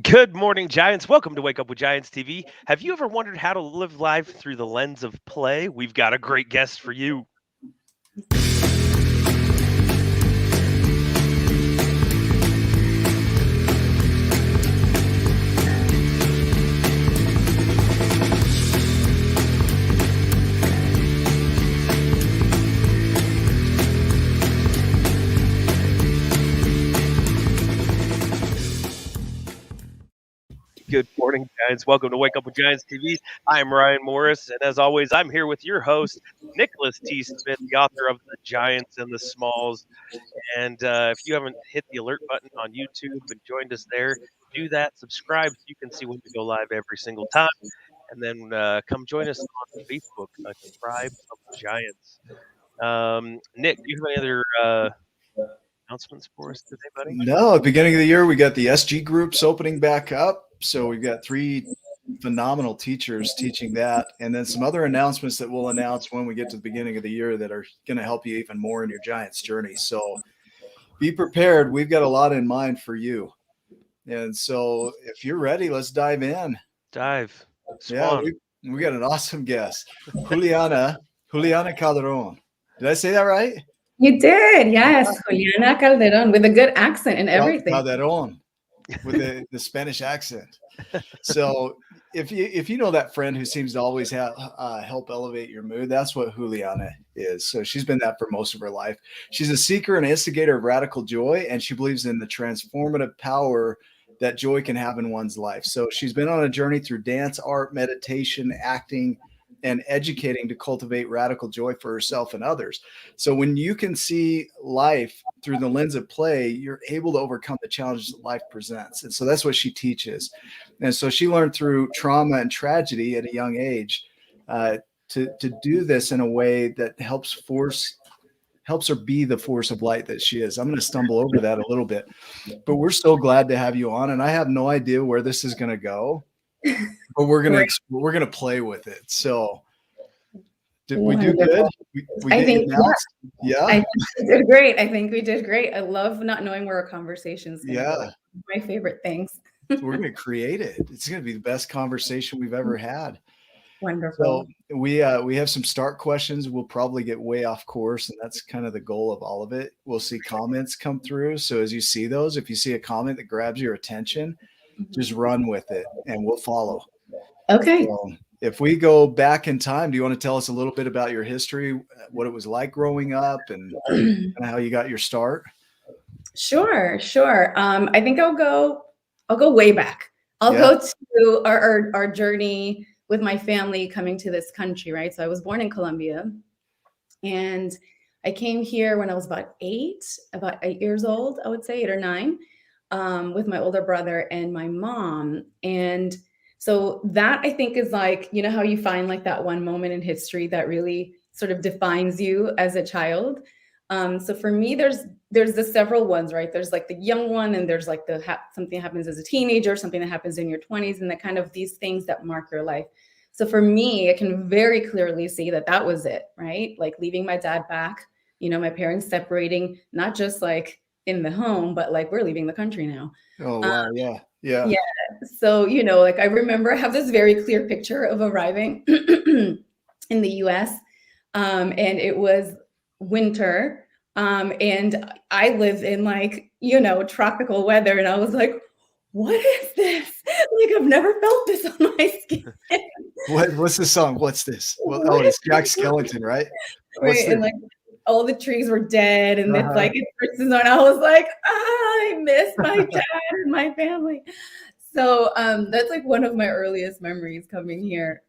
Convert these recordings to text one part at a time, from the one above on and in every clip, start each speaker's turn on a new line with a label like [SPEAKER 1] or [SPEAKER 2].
[SPEAKER 1] Good morning, Giants. Welcome to Wake Up with Giants TV. Have you ever wondered how to live life through the lens of play? We've got a great guest for you. Good morning, Giants. Welcome to Wake Up with Giants TV. I'm Ryan Morris, and as always, I'm here with your host, Nicholas T. Smith, the author of The Giants and the Smalls. And if you haven't hit the alert button on YouTube and joined us there, do that. Subscribe so you can see when we go live every single time. And then come join us on Facebook, a Tribe of Giants. Nick, do you have any other announcements for us today, buddy?
[SPEAKER 2] No, at the beginning of the year, we got the SG groups opening back up. So we've got three phenomenal teachers teaching that. And then some other announcements that we'll announce when we get to the beginning of the year that are going to help you even more in your Giants journey. So be prepared. We've got a lot in mind for you. And so if you're ready, let's dive in.
[SPEAKER 1] Dive.
[SPEAKER 2] Yeah,
[SPEAKER 1] Swan.
[SPEAKER 2] we got an awesome guest, Juliana Calderon. Did I say that right?
[SPEAKER 3] You did, yes, Juliana Calderon with a good accent and everything.
[SPEAKER 2] Calderon with the Spanish accent. So if you know that friend who seems to always help elevate your mood, that's what Juliana is. So she's been that for most of her life. She's a seeker and instigator of radical joy, and she believes in the transformative power that joy can have in one's life. So she's been on a journey through dance, art, meditation, acting, and educating to cultivate radical joy for herself and others. So when you can see life through the lens of play, you're able to overcome the challenges that life presents. And so that's what she teaches. And so she learned through trauma and tragedy at a young age to do this in a way that helps her be the force of light that she is. I'm going to stumble over that a little bit, but we're so glad to have you on. And I have no idea where this is going to go, but we're going to play with it. So did we do good? We
[SPEAKER 3] I think,
[SPEAKER 2] yeah.
[SPEAKER 3] I think we did great. I think we did great. I love not knowing where a conversation is going to go. My favorite things.
[SPEAKER 2] We're going to create it. It's going to be the best conversation we've ever had.
[SPEAKER 3] Wonderful.
[SPEAKER 2] So we have some start questions. We'll probably get way off course, and that's kind of the goal of all of it. We'll see comments come through. So as you see those, if you see a comment that grabs your attention, just run with it, and we'll follow.
[SPEAKER 3] Okay.
[SPEAKER 2] So if we go back in time, do you want to tell us a little bit about your history, what it was like growing up, and how you got your start?
[SPEAKER 3] Sure. I think I'll go way back. I'll go to our journey with my family coming to this country, right? So I was born in Colombia, and I came here when I was about 8 years old, I would say 8 or 9, with my older brother and my mom. And so that, I think, is like, you know, how you find like that one moment in history that really sort of defines you as a child. So for me, there's the several ones, right? There's like the young one, and there's like something happens as a teenager, something that happens in your 20s, and the kind of these things that mark your life. So for me, I can very clearly see that was it, right? Like leaving my dad back, you know, my parents separating, not just like in the home, but like we're leaving the country now.
[SPEAKER 2] Oh, wow. Yeah.
[SPEAKER 3] So, you know, like I remember I have this very clear picture of arriving in the US, and it was winter, and I live in like, you know, tropical weather, and I was like, what is this? Like, I've never felt this on my skin.
[SPEAKER 2] What's the song? What's this? Well, it's Jack Skellington, right?
[SPEAKER 3] Right, and like all the trees were dead, and it's like it's on. I was like, I miss my dad and my family. So that's like one of my earliest memories coming here.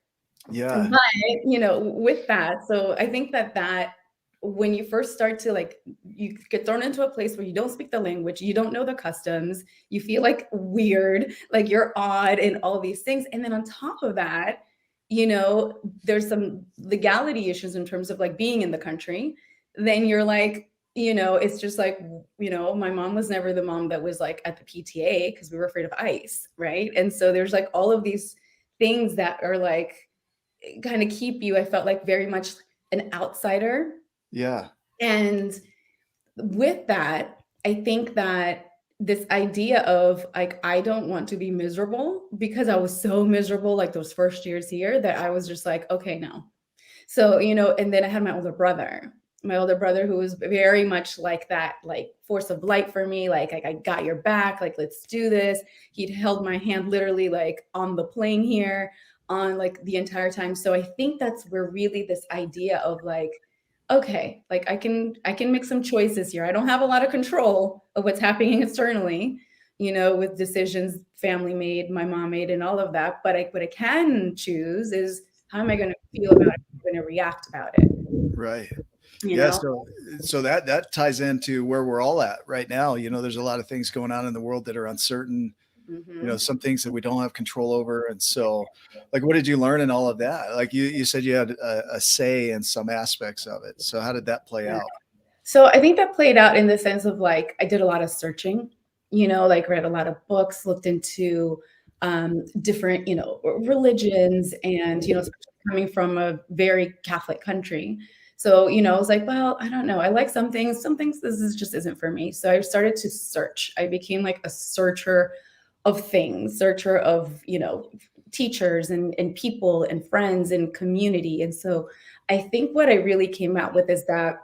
[SPEAKER 2] Yeah.
[SPEAKER 3] But, you know, with that, so I think that when you first start to like, you get thrown into a place where you don't speak the language, you don't know the customs, you feel like weird, like you're odd and all these things. And then on top of that, you know, there's some legality issues in terms of like being in the country. Then you're like, you know, it's just like, you know, my mom was never the mom that was like at the PTA because we were afraid of ICE, right? And so there's like all of these things that are like kind of keep you, I felt like, very much an outsider.
[SPEAKER 2] Yeah.
[SPEAKER 3] And with that, I think that this idea of like, I don't want to be miserable, because I was so miserable like those first years here, that I was just like, okay, no. So, and then I had my older brother who was very much like that, like force of light for me. Like, I got your back, like, let's do this. He'd held my hand literally like on the plane here, on like the entire time. So I think that's where really this idea of like, okay, like I can make some choices here. I don't have a lot of control of what's happening externally, with decisions family made, my mom made, and all of that. But what I can choose is, how am I going to feel about it? How am I going to react about it?
[SPEAKER 2] Right.
[SPEAKER 3] You
[SPEAKER 2] Yeah.
[SPEAKER 3] know?
[SPEAKER 2] So that ties into where we're all at right now. There's a lot of things going on in the world that are uncertain.
[SPEAKER 3] Hmm.
[SPEAKER 2] Some things that we don't have control over. And so, like, what did you learn in all of that? Like you said you had a say in some aspects of it. So how did that play
[SPEAKER 3] Yeah.
[SPEAKER 2] out?
[SPEAKER 3] So I think that played out in the sense of like, I did a lot of searching, like read a lot of books, looked into different, religions, and, especially coming from a very Catholic country. So, I was like, well, I don't know. I like some things this is just isn't for me. So I started to search. I became like a searcher of things, searcher of, teachers and people and friends and community. And so I think what I really came out with is that,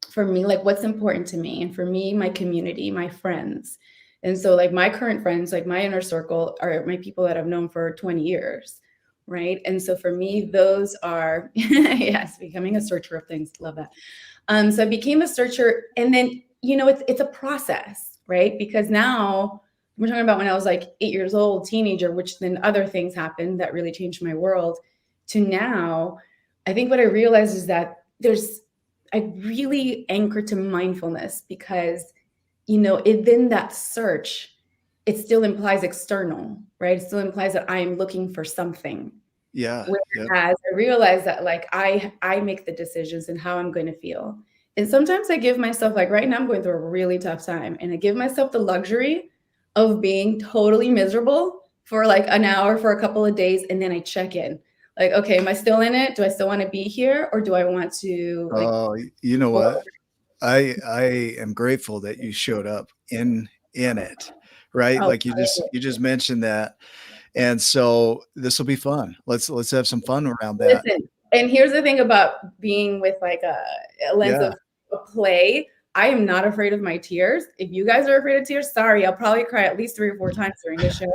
[SPEAKER 3] for me, like, what's important to me, and for me, my community, my friends. And so like my current friends, like my inner circle, are my people that I've known for 20 years, right? And so for me, those are yes, becoming a searcher of things. Love that. So I became a searcher, and then, it's a process, right? Because now we're talking about when I was like 8 years old, teenager, which then other things happened that really changed my world, to now. I think what I realized is that I really anchor to mindfulness, because, within that search, it still implies external, right? It still implies that I am looking for something.
[SPEAKER 2] Yeah. Yeah.
[SPEAKER 3] Whereas I realize that like I make the decisions and how I'm going to feel. And sometimes I give myself, like right now I'm going through a really tough time, and I give myself the luxury of being totally miserable for like an hour, for a couple of days, and then I check in. Like, okay, am I still in it? Do I still want to be here, or do I want to like
[SPEAKER 2] Oh, you know
[SPEAKER 3] pull
[SPEAKER 2] what?
[SPEAKER 3] over?
[SPEAKER 2] I am grateful that you showed up in it, right?
[SPEAKER 3] Oh,
[SPEAKER 2] Like you just mentioned that. And so this will be fun. Let's have some fun around that.
[SPEAKER 3] listen, and here's the thing about being with like a lens
[SPEAKER 2] Yeah.
[SPEAKER 3] of a play. I am not afraid of my tears. If you guys are afraid of tears, sorry, I'll probably cry at least 3 or 4 times during the show.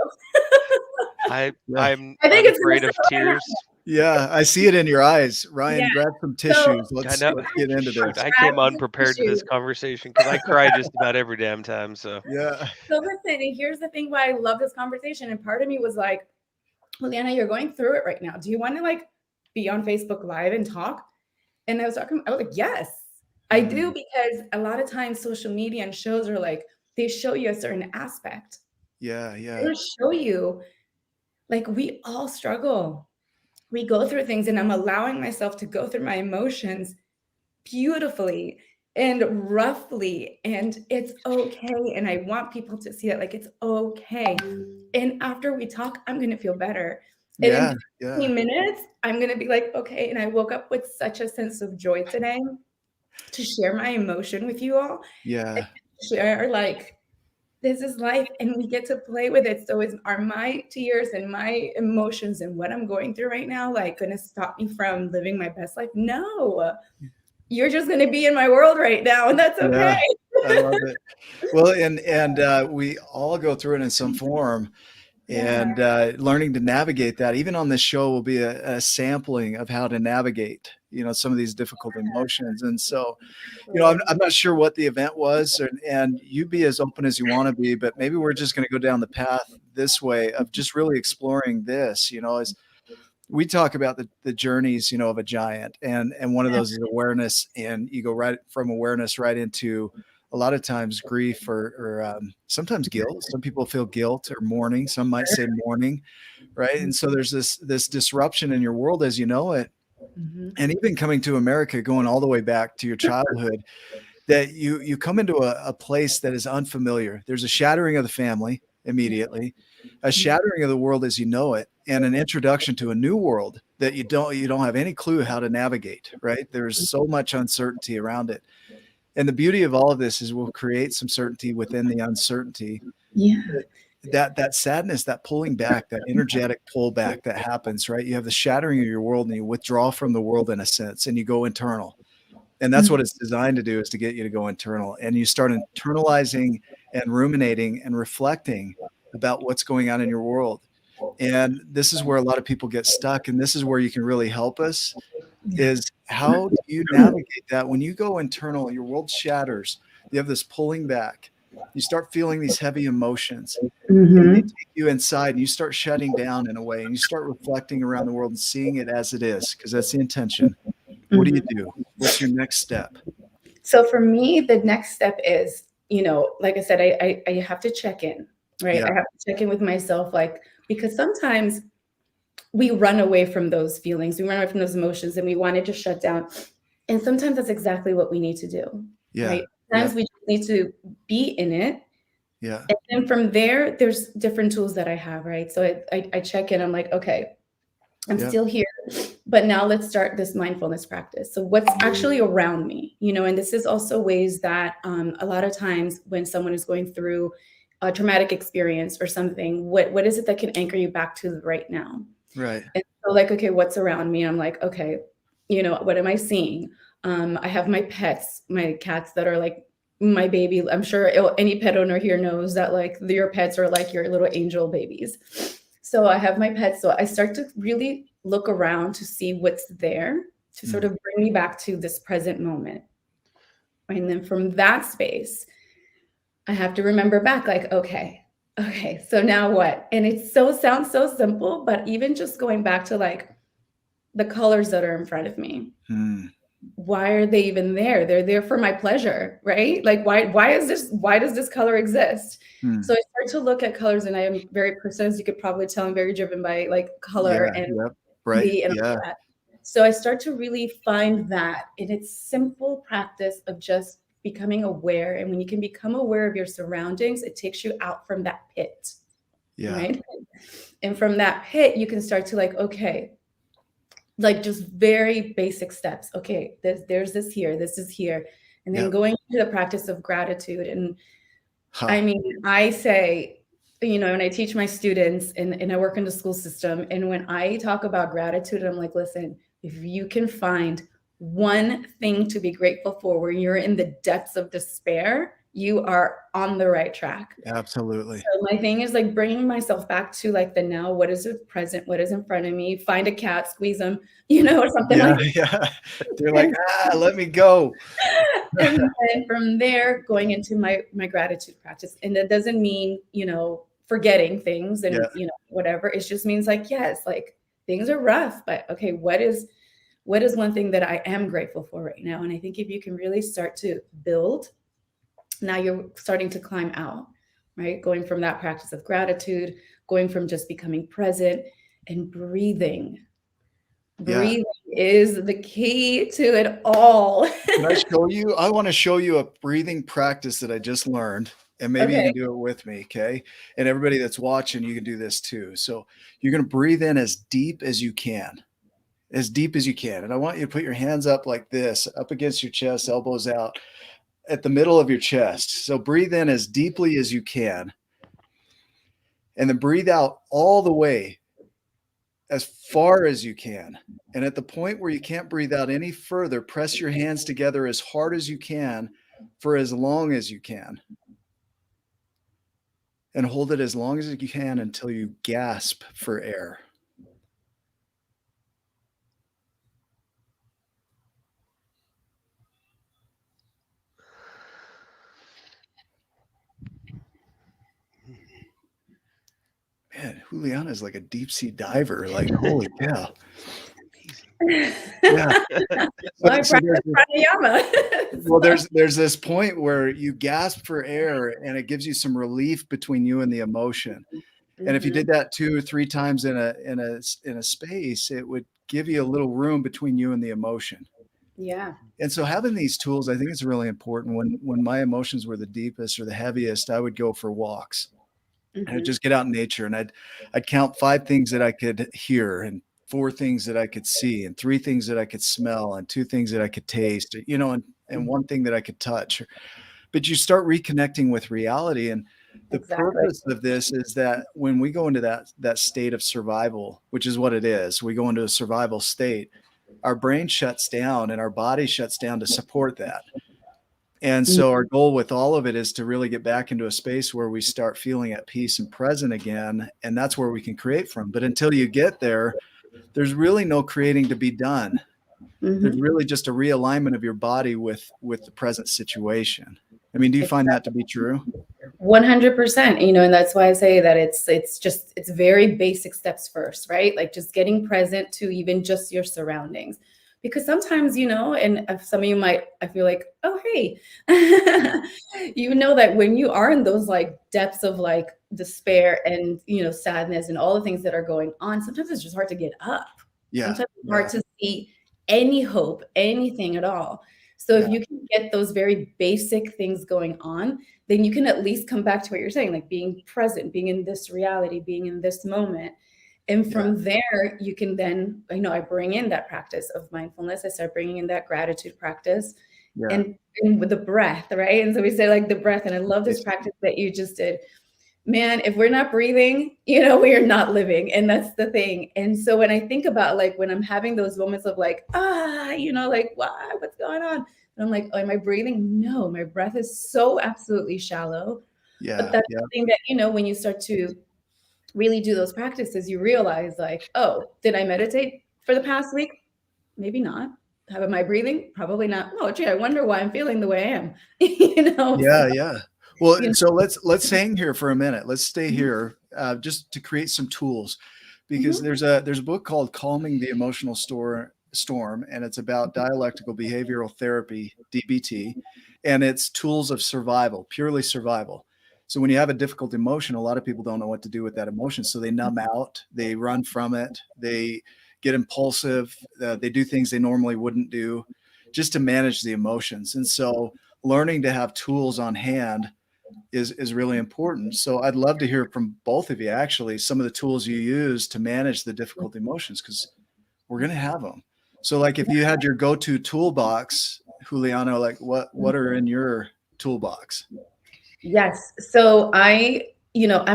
[SPEAKER 1] I
[SPEAKER 2] Yeah.
[SPEAKER 1] I'm
[SPEAKER 3] I think it's gonna
[SPEAKER 1] unafraid of
[SPEAKER 3] start right now.
[SPEAKER 1] tears.
[SPEAKER 2] Yeah. I see it in your eyes.
[SPEAKER 3] Yeah.
[SPEAKER 2] Ryan, grab some
[SPEAKER 3] So
[SPEAKER 2] tissues.
[SPEAKER 1] I
[SPEAKER 2] Let's
[SPEAKER 1] know.
[SPEAKER 2] let's get into
[SPEAKER 1] Shoot,
[SPEAKER 2] this.
[SPEAKER 1] I
[SPEAKER 3] grab
[SPEAKER 1] came
[SPEAKER 3] the
[SPEAKER 1] unprepared to
[SPEAKER 3] tissue.
[SPEAKER 1] this conversation because I cry just about every damn time. So
[SPEAKER 2] Yeah.
[SPEAKER 3] So listen, and here's the thing why I love this conversation. And part of me was like, Juliana, you're going through it right now. Do you want to like be on Facebook Live and talk? And I was like, yes, I do,
[SPEAKER 2] Mm,
[SPEAKER 3] because a lot of times social media and shows are like, they show you a certain aspect.
[SPEAKER 2] yeah.
[SPEAKER 3] They
[SPEAKER 2] Yeah.
[SPEAKER 3] don't show you, like, we all struggle. We go through things, and I'm allowing myself to go through my emotions beautifully and roughly, and it's okay. And I want people to see that, like, it's okay. And after we talk, I'm going to feel better. And in
[SPEAKER 2] Yeah. Yeah.
[SPEAKER 3] 15 minutes, I'm going to be like, okay. And I woke up with such a sense of joy today to share my emotion with you all, and
[SPEAKER 2] Yeah.
[SPEAKER 3] share like, this is life and we get to play with it. So are my tears and my emotions and what I'm going through right now like going to stop me from living my best life? No. You're just going to be in my world right now, and that's okay.
[SPEAKER 2] Yeah. I love it. Well, and we all go through it in some form.
[SPEAKER 3] Yeah.
[SPEAKER 2] And learning to navigate that, even on this show, will be a sampling of how to navigate, some of these difficult emotions. And so, I'm not sure what the event was, and you be as open as you want to be, but maybe we're just going to go down the path this way of just really exploring this, as we talk about the journeys, of a giant, and one of those is awareness, and you go right from awareness right into a lot of times grief or sometimes guilt. Some people feel guilt or mourning. Some might say mourning, right? And so there's this disruption in your world as you know it,
[SPEAKER 3] Mhm.
[SPEAKER 2] and even coming to America, going all the way back to your childhood, that you come into a place that is unfamiliar. There's a shattering of the family immediately, a shattering of the world as you know it, and an introduction to a new world that you don't have any clue how to navigate, right? There's so much uncertainty around it. And the beauty of all of this is we'll create some certainty within the uncertainty.
[SPEAKER 3] Yeah.
[SPEAKER 2] That sadness, that pulling back, that energetic pullback that happens, right? You have the shattering of your world and you withdraw from the world in a sense and you go internal. And that's what it's designed to do, is to get you to go internal. And you start internalizing and ruminating and reflecting about what's going on in your world. And this is where a lot of people get stuck. And this is where you can really help us, is how do you navigate that? When you go internal, your world shatters. You have this pulling back. You start feeling these heavy emotions. And they take you inside and you start shutting down in a way, and you start reflecting around the world and seeing it as it is, because that's the intention. What do you do? What's your next step?
[SPEAKER 3] So for me, the next step is, like I said, I have to check in, right?
[SPEAKER 2] Yeah.
[SPEAKER 3] I have to check in with myself, because sometimes we run away from those feelings, we run away from those emotions, and we want to just shut down. And sometimes that's exactly what we need to do.
[SPEAKER 2] Yeah.
[SPEAKER 3] Right? Sometimes we just need to be in it.
[SPEAKER 2] Yeah.
[SPEAKER 3] And then from there, there's different tools that I have, right? So I check in, I'm like, okay, I'm still here, but now let's start this mindfulness practice. So what's actually around me, and this is also ways that a lot of times when someone is going through a traumatic experience or something, what is it that can anchor you back to right now?
[SPEAKER 2] Right.
[SPEAKER 3] And so okay, what's around me? I'm like, okay, what am I seeing? I have my pets, my cats that are like my baby. I'm sure any pet owner here knows that your pets are like your little angel babies. So I have my pets. So I start to really look around to see what's there to sort of bring me back to this present moment. And then from that space, I have to remember back, okay, so now what? And it sounds so simple, but even just going back to the colors that are in front of me. Why are they even there? They're there for my pleasure, right? Why does this color exist? So I start to look at colors, and I am very as you could probably tell, I'm very driven by color and beauty and all that. So I start to really find that, and it's simple practice of just becoming aware. And when you can become aware of your surroundings, it takes you out from that pit, right? And from that pit, you can start to okay, just very basic steps. Okay, there's this here, this is here. And then going into the practice of gratitude. And I mean, I say, and I teach my students and I work in the school system. And when I talk about gratitude, I'm like, listen, if you can find one thing to be grateful for when you're in the depths of despair, you are on the right track.
[SPEAKER 2] Absolutely.
[SPEAKER 3] So my thing is bringing myself back to the now. What is the present? What is in front of me? Find a cat, squeeze them, or something like that.
[SPEAKER 2] Yeah. They're like, let me go.
[SPEAKER 3] And then from there, going into my gratitude practice. And that doesn't mean, forgetting things and, whatever. It just means yes, things are rough, but okay, what is one thing that I am grateful for right now? And I think if you can really start to build, now you're starting to climb out, right? Going from that practice of gratitude, going from just becoming present and breathing. Breathing is the key to it all.
[SPEAKER 2] Can I show you? I want to show you a breathing practice that I just learned, and maybe you can do it with me, okay? And everybody that's watching, you can do this too. So you're going to breathe in as deep as you can. As deep as you can. And I want you to put your hands up like this, up against your chest, elbows out, at the middle of your chest. So breathe in as deeply as you can. And then breathe out all the way as far as you can. And at the point where you can't breathe out any further, press your hands together as hard as you can for as long as you can. And hold it as long as you can until you gasp for air. Man, Juliana is like a deep sea diver. Like, holy cow. Yeah. Well, there's this point where you gasp for air and it gives you some relief between you and the emotion. And if you did that 2 or 3 times in a space, it would give you a little room between you and the emotion.
[SPEAKER 3] Yeah.
[SPEAKER 2] And so having these tools, I think it's really important. When my emotions were the deepest or the heaviest, I would go for walks. And I'd just get out in nature, and I'd count 5 things that I could hear, and 4 things that I could see, and 3 things that I could smell, and 2 things that I could taste, and and one thing that I could touch. But you start reconnecting with reality. And the
[SPEAKER 3] Exactly.
[SPEAKER 2] purpose of this is that when we go into that state of survival, which is what it is, we go into a survival state, our brain shuts down and our body shuts down to support that. And so our goal with all of it is to really get back into a space where we start feeling at peace and present again. And that's where we can create from. But until you get there, there's really no creating to be done. There's
[SPEAKER 3] Mm-hmm.
[SPEAKER 2] really just a realignment of your body with the present situation. I mean, do you find that to be true?
[SPEAKER 3] 100%, and that's why I say that it's very basic steps first, right? Like just getting present to even just your surroundings. Because sometimes, and some of you might, I feel like, oh, hey, that when you are in those like depths of like despair and, sadness and all the things that are going on, sometimes it's just hard to get up.
[SPEAKER 2] Yeah.
[SPEAKER 3] Sometimes it's hard to see any hope, anything at all. So if you can get those very basic things going on, then you can at least come back to what you're saying, like being present, being in this reality, being in this moment. And from there, you can then, I bring in that practice of mindfulness. I start bringing in that gratitude practice and with the breath, right? And so we say like the breath. And I love this practice that you just did. Man, if we're not breathing, we are not living. And that's the thing. And so when I think about like when I'm having those moments of like, like, why, what's going on? And I'm like, oh, am I breathing? No, my breath is so absolutely shallow. But that's the thing that, when you start to really do those practices, you realize like, oh, did I meditate for the past week? Maybe not. How am I breathing? Probably not. Oh, gee, I wonder why I'm feeling the way I am.
[SPEAKER 2] Yeah. Well,
[SPEAKER 3] You know?
[SPEAKER 2] so let's hang here for a minute. Let's stay
[SPEAKER 3] Mhm.
[SPEAKER 2] here just to create some tools, because
[SPEAKER 3] Mhm.
[SPEAKER 2] there's a book called Calming the Emotional Storm, and it's about dialectical behavioral therapy, DBT, and it's tools of survival, purely survival. So when you have a difficult emotion, a lot of people don't know what to do with that emotion, so they numb out, they run from it, they get impulsive, they do things they normally wouldn't do, just to manage the emotions. And so learning to have tools on hand is really important. So I'd love to hear from both of you, actually, some of the tools you use to manage the difficult emotions, because we're going to have them. So like if you had your go-to toolbox, Juliana, like what are in your toolbox?
[SPEAKER 3] Yes. So I'm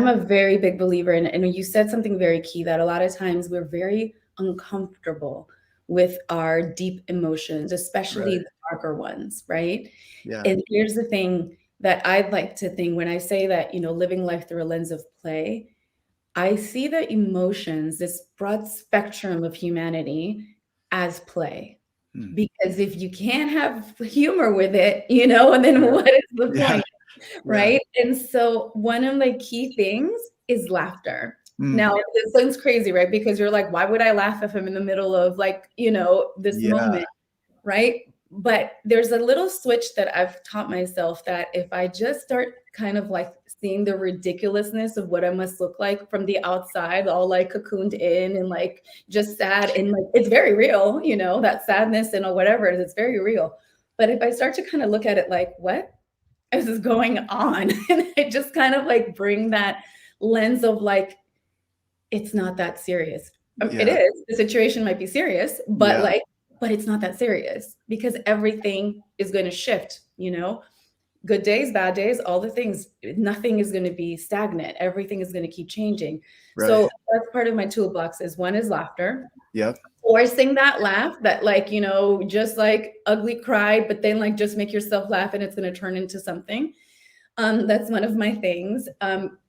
[SPEAKER 3] a very big believer in, and you said something very key that a lot of times we're very uncomfortable with our deep emotions, especially
[SPEAKER 2] Right.
[SPEAKER 3] the darker ones, right?
[SPEAKER 2] Yeah.
[SPEAKER 3] And here's the thing that I'd like to think when I say that, living life through a lens of play, I see the emotions, this broad spectrum of humanity as play.
[SPEAKER 2] Hmm.
[SPEAKER 3] Because if you can't have humor with it, and then
[SPEAKER 2] Right.
[SPEAKER 3] what is the
[SPEAKER 2] Yeah.
[SPEAKER 3] point?
[SPEAKER 2] Yeah.
[SPEAKER 3] Right? And so one of the key things is laughter.
[SPEAKER 2] Hmm.
[SPEAKER 3] Now, this sounds crazy, right? Because you're like, why would I laugh if I'm in the middle of like, this
[SPEAKER 2] Yeah.
[SPEAKER 3] moment, right? But there's a little switch that I've taught myself that if I just start kind of like seeing the ridiculousness of what I must look like from the outside, all like cocooned in and like just sad and like it's very real, that sadness and whatever it is, it's very real. But if I start to kind of look at it like, what is going on? And I just kind of like bring that lens of like, it's not that serious. It
[SPEAKER 2] Yeah.
[SPEAKER 3] is. The situation might be serious, but
[SPEAKER 2] Yeah.
[SPEAKER 3] like, but it's not that serious because everything is going to shift, good days, bad days, all the things, nothing is going to be stagnant. Everything is going to keep changing.
[SPEAKER 2] Right.
[SPEAKER 3] So that's part of my toolbox is one is laughter,
[SPEAKER 2] Yep.
[SPEAKER 3] forcing that laugh that like, just like ugly cry, but then like just make yourself laugh and it's going to turn into something. That's one of my things.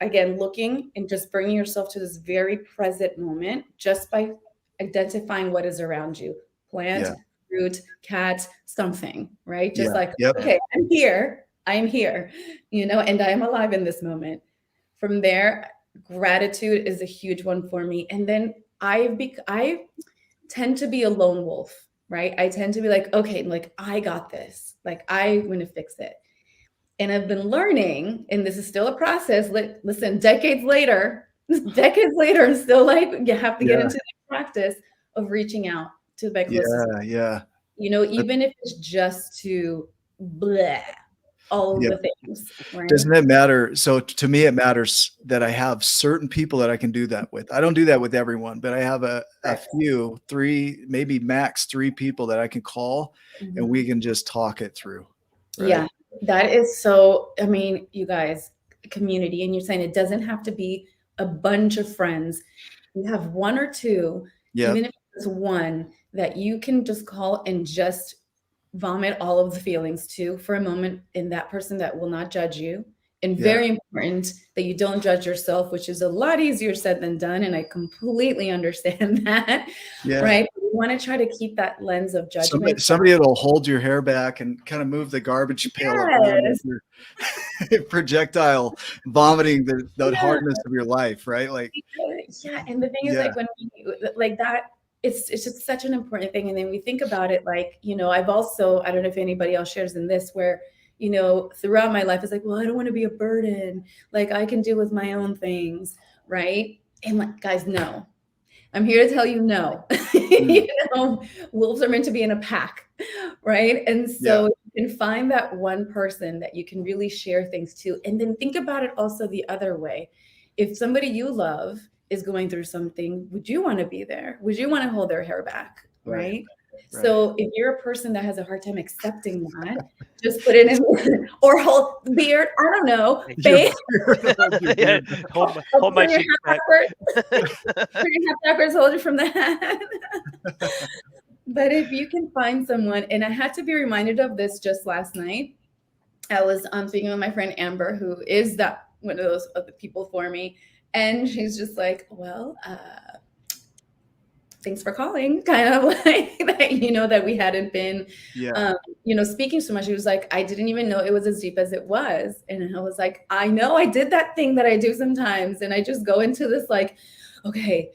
[SPEAKER 3] Again, looking and just bringing yourself to this very present moment just by identifying what is around you, plant,
[SPEAKER 2] Yeah.
[SPEAKER 3] fruit, cat, something, right? Just
[SPEAKER 2] Yeah.
[SPEAKER 3] like,
[SPEAKER 2] Yep.
[SPEAKER 3] okay, I'm here, and I am alive in this moment. From there, gratitude is a huge one for me. And then I tend to be a lone wolf, right? I tend to be like, okay, like I got this, like I'm going to fix it. And I've been learning, and this is still a process. Listen, decades later, and still like you have to get
[SPEAKER 2] Yeah.
[SPEAKER 3] into the practice of reaching out to my closest,
[SPEAKER 2] Yeah. Yeah.
[SPEAKER 3] even if it's just to bleh. all
[SPEAKER 2] Yeah.
[SPEAKER 3] the things, right?
[SPEAKER 2] Doesn't it matter? So to me, it matters that I have certain people that I can do that with. I don't do that with everyone, but I have a
[SPEAKER 3] Correct.
[SPEAKER 2] few, three, maybe max three people that I can call and we
[SPEAKER 3] Mhm.
[SPEAKER 2] can just talk it through. Right.
[SPEAKER 3] Yeah, that is so, I mean, you guys, community, and you're saying it doesn't have to be a bunch of friends. You have one or two, even
[SPEAKER 2] Yep.
[SPEAKER 3] if it's one that you can just call and just vomit all of the feelings to for a moment in that person that will not judge you. And
[SPEAKER 2] Yeah.
[SPEAKER 3] very important that you don't judge yourself, which is a lot easier said than done. And I completely understand that,
[SPEAKER 2] Yeah.
[SPEAKER 3] right? You want to try to keep that lens of judgment.
[SPEAKER 2] Somebody that'll hold your hair back and kind of move the garbage pail around as
[SPEAKER 3] Yes.
[SPEAKER 2] you're projectile vomiting the
[SPEAKER 3] Yeah.
[SPEAKER 2] hardness of your life, right? Like,
[SPEAKER 3] Yeah, and the thing is,
[SPEAKER 2] yeah,
[SPEAKER 3] like, when we like that, it's just such an important thing, and then we think about it, like, I've also, I don't know if anybody else shares in this, where, throughout my life, it's like, well, I don't want to be a burden, like, I can deal with my own things, right? And like, guys, no, I'm here to tell you no.
[SPEAKER 2] mm,
[SPEAKER 3] Wolves are meant to be in a pack, right? And
[SPEAKER 2] yeah,
[SPEAKER 3] so you can find that one person that you can really share things to. And then think about it also the other way. If somebody you love is going through something, would you want to be there? Would you want to hold their hair back,
[SPEAKER 2] right,
[SPEAKER 3] right?
[SPEAKER 2] right.
[SPEAKER 3] So if you're a person that has a hard time accepting that, just put it in or hold beard, I don't know,
[SPEAKER 2] Your
[SPEAKER 3] babe,
[SPEAKER 2] beard, hold your
[SPEAKER 1] Yeah,
[SPEAKER 2] beard back.
[SPEAKER 1] hold my
[SPEAKER 3] put your
[SPEAKER 1] cheeks
[SPEAKER 3] hat
[SPEAKER 1] back.
[SPEAKER 3] backwards, put your hat backwards, hold it from the hat. But if you can find someone, and I had to be reminded of this just last night. I was speaking with my friend Amber, who is that one of those other people for me, and she's just like, "Well, thanks for calling," kind of like that, that we hadn't been,
[SPEAKER 2] Yeah,
[SPEAKER 3] um, speaking so much. She was like, "I didn't even know it was as deep as it was," and I was like, "I know, I did that thing that I do sometimes, and I just go into this like, okay,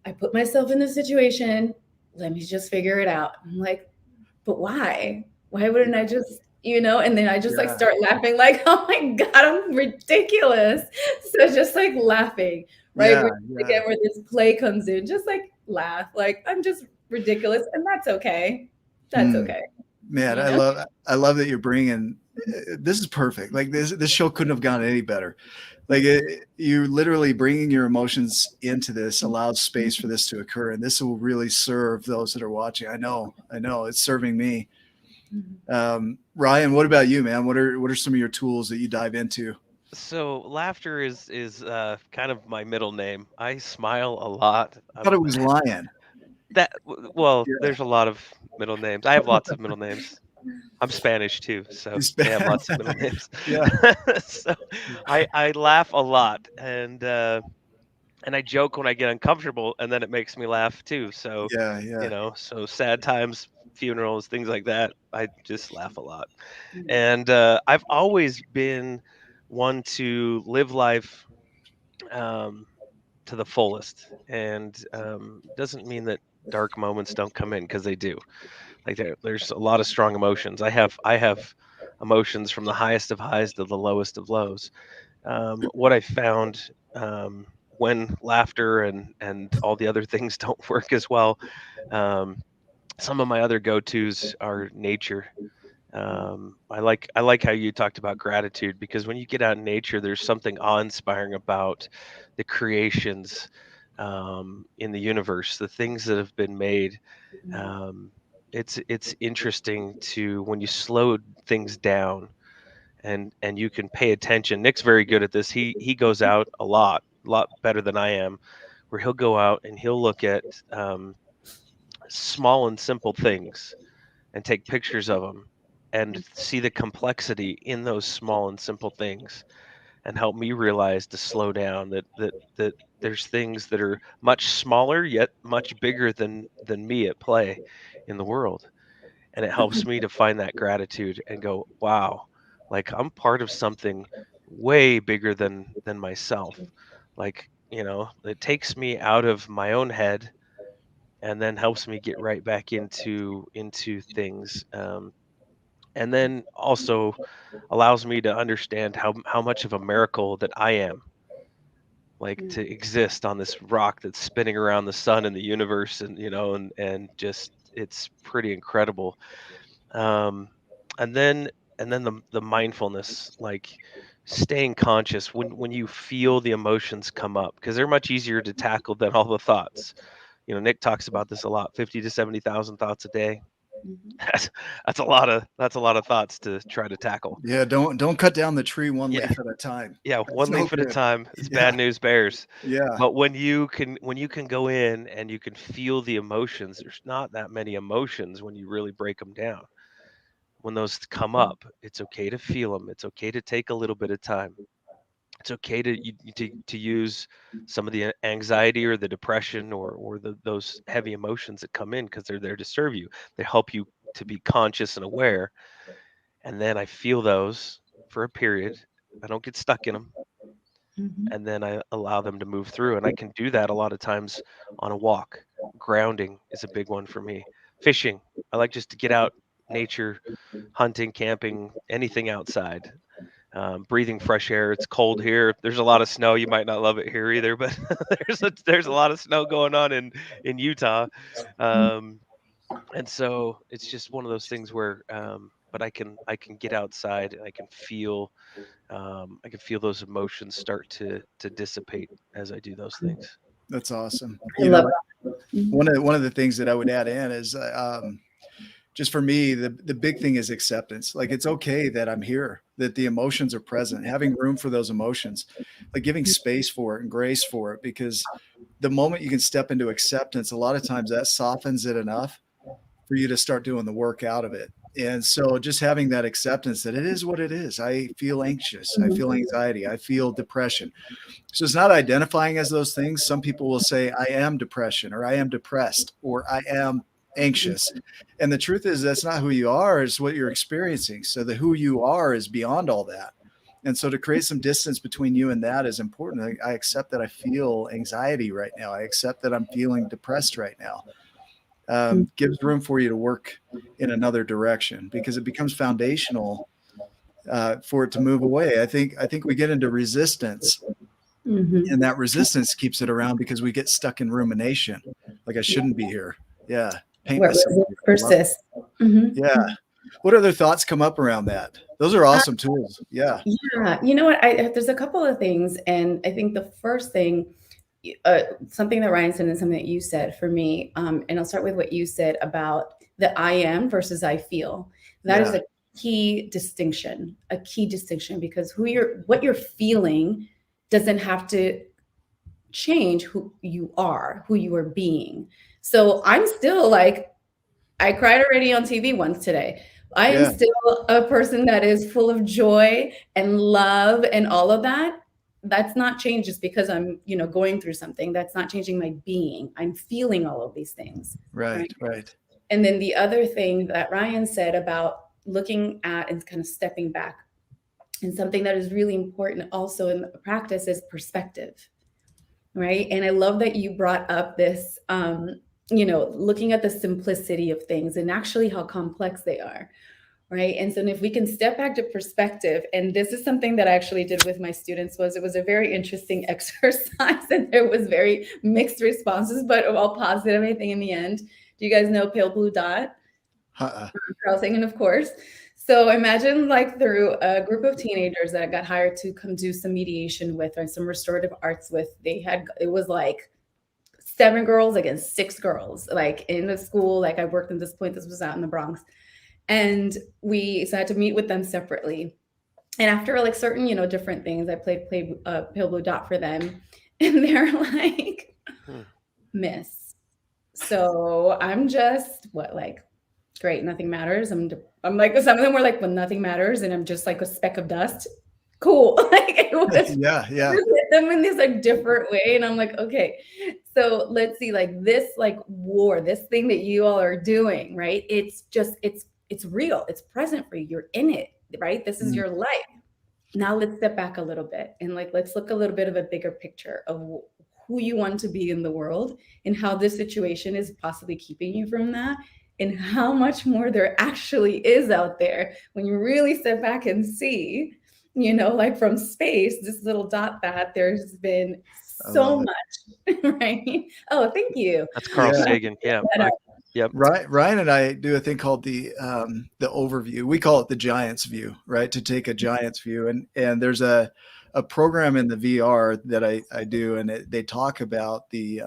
[SPEAKER 3] I put myself in this situation. Let me just figure it out." I'm like, but why? Why wouldn't I just, And then I just like
[SPEAKER 2] yeah,
[SPEAKER 3] start laughing, like, oh my God, I'm ridiculous. So just like laughing, right?
[SPEAKER 2] yeah,
[SPEAKER 3] Which
[SPEAKER 2] yeah.
[SPEAKER 3] again, where this play comes in, just like laugh, like I'm just ridiculous. And that's okay. That's
[SPEAKER 2] Hmm.
[SPEAKER 3] okay.
[SPEAKER 2] Man,
[SPEAKER 3] You know?
[SPEAKER 2] I love that you're bringing. This is perfect. Like this show couldn't have gone any better. Like you literally bringing your emotions into this allows space for this to occur, and this will really serve those that are watching. I know, it's serving me. Ryan, what about you, man? What are some of your tools that you dive into?
[SPEAKER 1] So laughter is kind of my middle name. I smile a lot.
[SPEAKER 2] I thought it was lion.
[SPEAKER 1] Well,
[SPEAKER 2] Yeah,
[SPEAKER 1] there's a lot of middle names. I have lots of middle names. I'm Spanish too, so
[SPEAKER 2] he's
[SPEAKER 1] they have
[SPEAKER 2] bad.
[SPEAKER 1] lots of middle names.
[SPEAKER 2] Yeah,
[SPEAKER 1] So I laugh a lot, and I joke when I get uncomfortable, and then it makes me laugh too. So,
[SPEAKER 2] yeah, yeah.
[SPEAKER 1] so sad times, funerals, things like that, I just laugh a lot. And I've always been one to live life um, to the fullest, and doesn't mean that dark moments don't come in, because they do. Like there's a lot of strong emotions. I have emotions from the highest of highs to the lowest of lows. What I found, when laughter and all the other things don't work as well, um, some of my other go-tos are nature. I like how you talked about gratitude, because when you get out in nature, there's something awe-inspiring about the creations, in the universe, the things that have been made. Um, it's interesting to, when you slow things down, and you can pay attention. Nick's very good at this. He goes out a lot better than I am, where he'll go out and he'll look at small and simple things and take pictures of them and see the complexity in those small and simple things, and help me realize to slow down, that there's things that are much smaller yet much bigger than me at play in the world. And it helps me to find that gratitude and go, wow, like I'm part of something way bigger than myself. Like, it takes me out of my own head, and then helps me get right back into things, and then also allows me to understand how much of a miracle that I am, like, to exist on this rock that's spinning around the sun and the universe, and and just, it's pretty incredible. um and then and then the mindfulness, like staying conscious when you feel the emotions come up, because they're much easier to tackle than all the thoughts. Nick talks about this a lot, 50 to 70,000 thoughts a day.
[SPEAKER 3] Mhm.
[SPEAKER 1] That's that's a lot of thoughts to try to tackle.
[SPEAKER 2] Yeah, don't cut down the tree one
[SPEAKER 1] Yeah,
[SPEAKER 2] leaf at a time.
[SPEAKER 1] yeah,
[SPEAKER 2] That's
[SPEAKER 1] one
[SPEAKER 2] no
[SPEAKER 1] leaf at a
[SPEAKER 2] good.
[SPEAKER 1] time is
[SPEAKER 2] Yeah,
[SPEAKER 1] bad news bears.
[SPEAKER 2] yeah.
[SPEAKER 1] But when you can go in and you can feel the emotions, there's not that many emotions when you really break them down. When those come up, it's okay to feel them. It's okay to take a little bit of time. It's okay to use some of the anxiety or the depression or those heavy emotions that come in, because they're there to serve you. They help you to be conscious and aware. And then I feel those for a period. I don't get stuck in them,
[SPEAKER 3] Mhm.
[SPEAKER 1] and then I allow them to move through. And I can do that a lot of times on a walk. Grounding is a big one for me. Fishing. I like just to get out, nature, hunting, camping, anything outside. Breathing fresh air. It's cold here. There's a lot of snow. You might not love it here either, but there's a lot of snow going on in Utah, um, and so it's just one of those things where. But I can get outside and I can feel those emotions start to dissipate as I do those things.
[SPEAKER 2] That's awesome.
[SPEAKER 3] I love that. Mhm.
[SPEAKER 2] One of the things that I would add in is just for me, the big thing is acceptance. Like it's okay that I'm here, that the emotions are present, having room for those emotions, like giving space for it and grace for it. Because the moment you can step into acceptance, a lot of times that softens it enough for you to start doing the work out of it. And so just having that acceptance that it is what it is. I feel anxious. I feel
[SPEAKER 3] Mhm.
[SPEAKER 2] anxiety. I feel depression. So it's not identifying as those things. Some people will say, I am depression, or I am depressed, or I am anxious. And the truth is, that's not who you are, it's what you're experiencing. So the who you are is beyond all that. And so to create some distance between you and that is important. I accept that I feel anxiety right now. I accept that I'm feeling depressed right now. Gives room for you to work in another direction because it becomes foundational for it to move away. I think we get into resistance,
[SPEAKER 3] Mhm.
[SPEAKER 2] and that resistance keeps it around because we get stuck in rumination. Like I
[SPEAKER 3] Yeah,
[SPEAKER 2] shouldn't be here. Yeah. Paint
[SPEAKER 3] where
[SPEAKER 2] myself.
[SPEAKER 3] resist
[SPEAKER 2] I love it.
[SPEAKER 3] persists. Mhm.
[SPEAKER 2] Yeah. What other thoughts come up around that? Those are awesome tools. Yeah.
[SPEAKER 3] Yeah, you know what? There's a couple of things, and I think the first thing, something that Ryan said and something that you said for me, and I'll start with what you said about the I am versus I feel. That is
[SPEAKER 2] Yeah.
[SPEAKER 3] a key distinction, because what you're feeling doesn't have to change who you are being. So I'm still like, I cried already on TV once today. I am
[SPEAKER 2] Yeah.
[SPEAKER 3] still a person that is full of joy and love and all of that. That's not changed just because I'm, going through something. That's not changing my being. I'm feeling all of these things, right?
[SPEAKER 2] Right. Right.
[SPEAKER 3] And then the other thing that Ryan said about looking at and kind of stepping back, and something that is really important also in the practice, is perspective, right? And I love that you brought up this, looking at the simplicity of things and actually how complex they are, right? And so if we can step back to perspective, and this is something that I actually did with my students, it was a very interesting exercise, and there was very mixed responses, but all positive, I think, in the end. Do you guys know Pale Blue Dot?
[SPEAKER 2] Uh-uh.
[SPEAKER 3] Carl Sagan, of course. So imagine, like, through a group of teenagers that got hired to come do some mediation with, or some restorative arts with. It was like 7 girls against 6 girls, like in the school. Like I worked at this point, this was out in the Bronx. And we had to meet with them separately. And after like certain, different things, I played Pale Blue Dot for them. And they're like,
[SPEAKER 1] Hmm.
[SPEAKER 3] Miss. So I'm just like, great, nothing matters. I'm like, some of them were like, well, nothing matters, and I'm just like a speck of dust. Cool. Like it was
[SPEAKER 2] Yeah. Yeah.
[SPEAKER 3] just hit them in this like different way. And I'm like, okay, so let's see, like this like war, this thing that you all are doing, right? It's real, it's present for you, you're in it, right? This is
[SPEAKER 2] Mm.
[SPEAKER 3] your life. Now let's step back a little bit, and like let's look a little bit of a bigger picture of who you want to be in the world, and how this situation is possibly keeping you from that, and how much more there actually is out there when you really step back and see, like from space, this little dot, that there's been
[SPEAKER 2] I
[SPEAKER 3] so
[SPEAKER 2] love it.
[SPEAKER 3] much. Right? Oh, thank you.
[SPEAKER 1] That's Carl
[SPEAKER 2] Yeah.
[SPEAKER 1] Sagan. Yeah,
[SPEAKER 3] That,
[SPEAKER 1] Yep.
[SPEAKER 2] Ryan and I do a thing called the overview. We call it the giant's view, right? To take a giant's view, and there's a program in the VR that I do, and they talk about the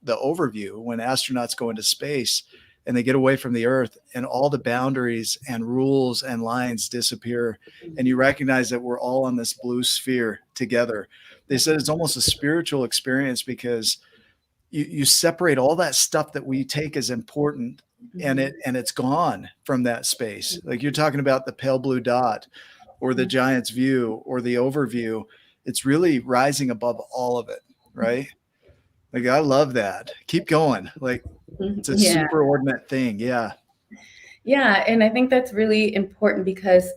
[SPEAKER 2] overview when astronauts go into space and they get away from the Earth, and all the boundaries and rules and lines disappear, and you recognize that we're all on this blue sphere together. They said it's almost a spiritual experience because you separate all that stuff that we take as important, and it's gone from that space. Like you're talking about the pale blue dot or the giant's view or the overview. It's really rising above all of it, right? Like I love that. Keep going. Like it's a
[SPEAKER 3] Yeah.
[SPEAKER 2] superordinate thing. Yeah.
[SPEAKER 3] Yeah, and I think that's really important because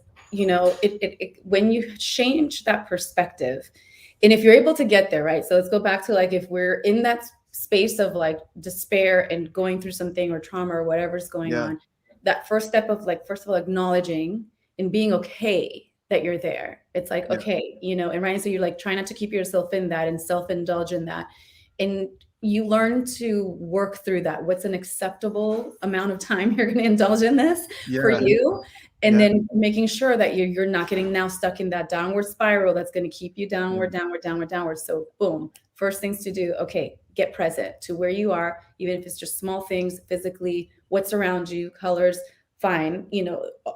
[SPEAKER 3] when you change that perspective, and if you're able to get there, right? So let's go back to like if we're in that space of like despair and going through something or trauma or whatever's going
[SPEAKER 2] Yeah.
[SPEAKER 3] on, that first step of like first of all acknowledging and being okay that you're there. It's like
[SPEAKER 2] Yeah.
[SPEAKER 3] okay, and right, so you're like try not to keep yourself in that and self-indulge in that, and you learn to work through that. What's an acceptable amount of time you're going to indulge in this for
[SPEAKER 2] Yeah.
[SPEAKER 3] you? And
[SPEAKER 2] Yeah.
[SPEAKER 3] then making sure that you're not getting now stuck in that downward spiral that's going to keep you downward, downward, downward, downward. So boom, first things to do, okay, get present to where you are, even if it's just small things physically, what's around you, colors, fine,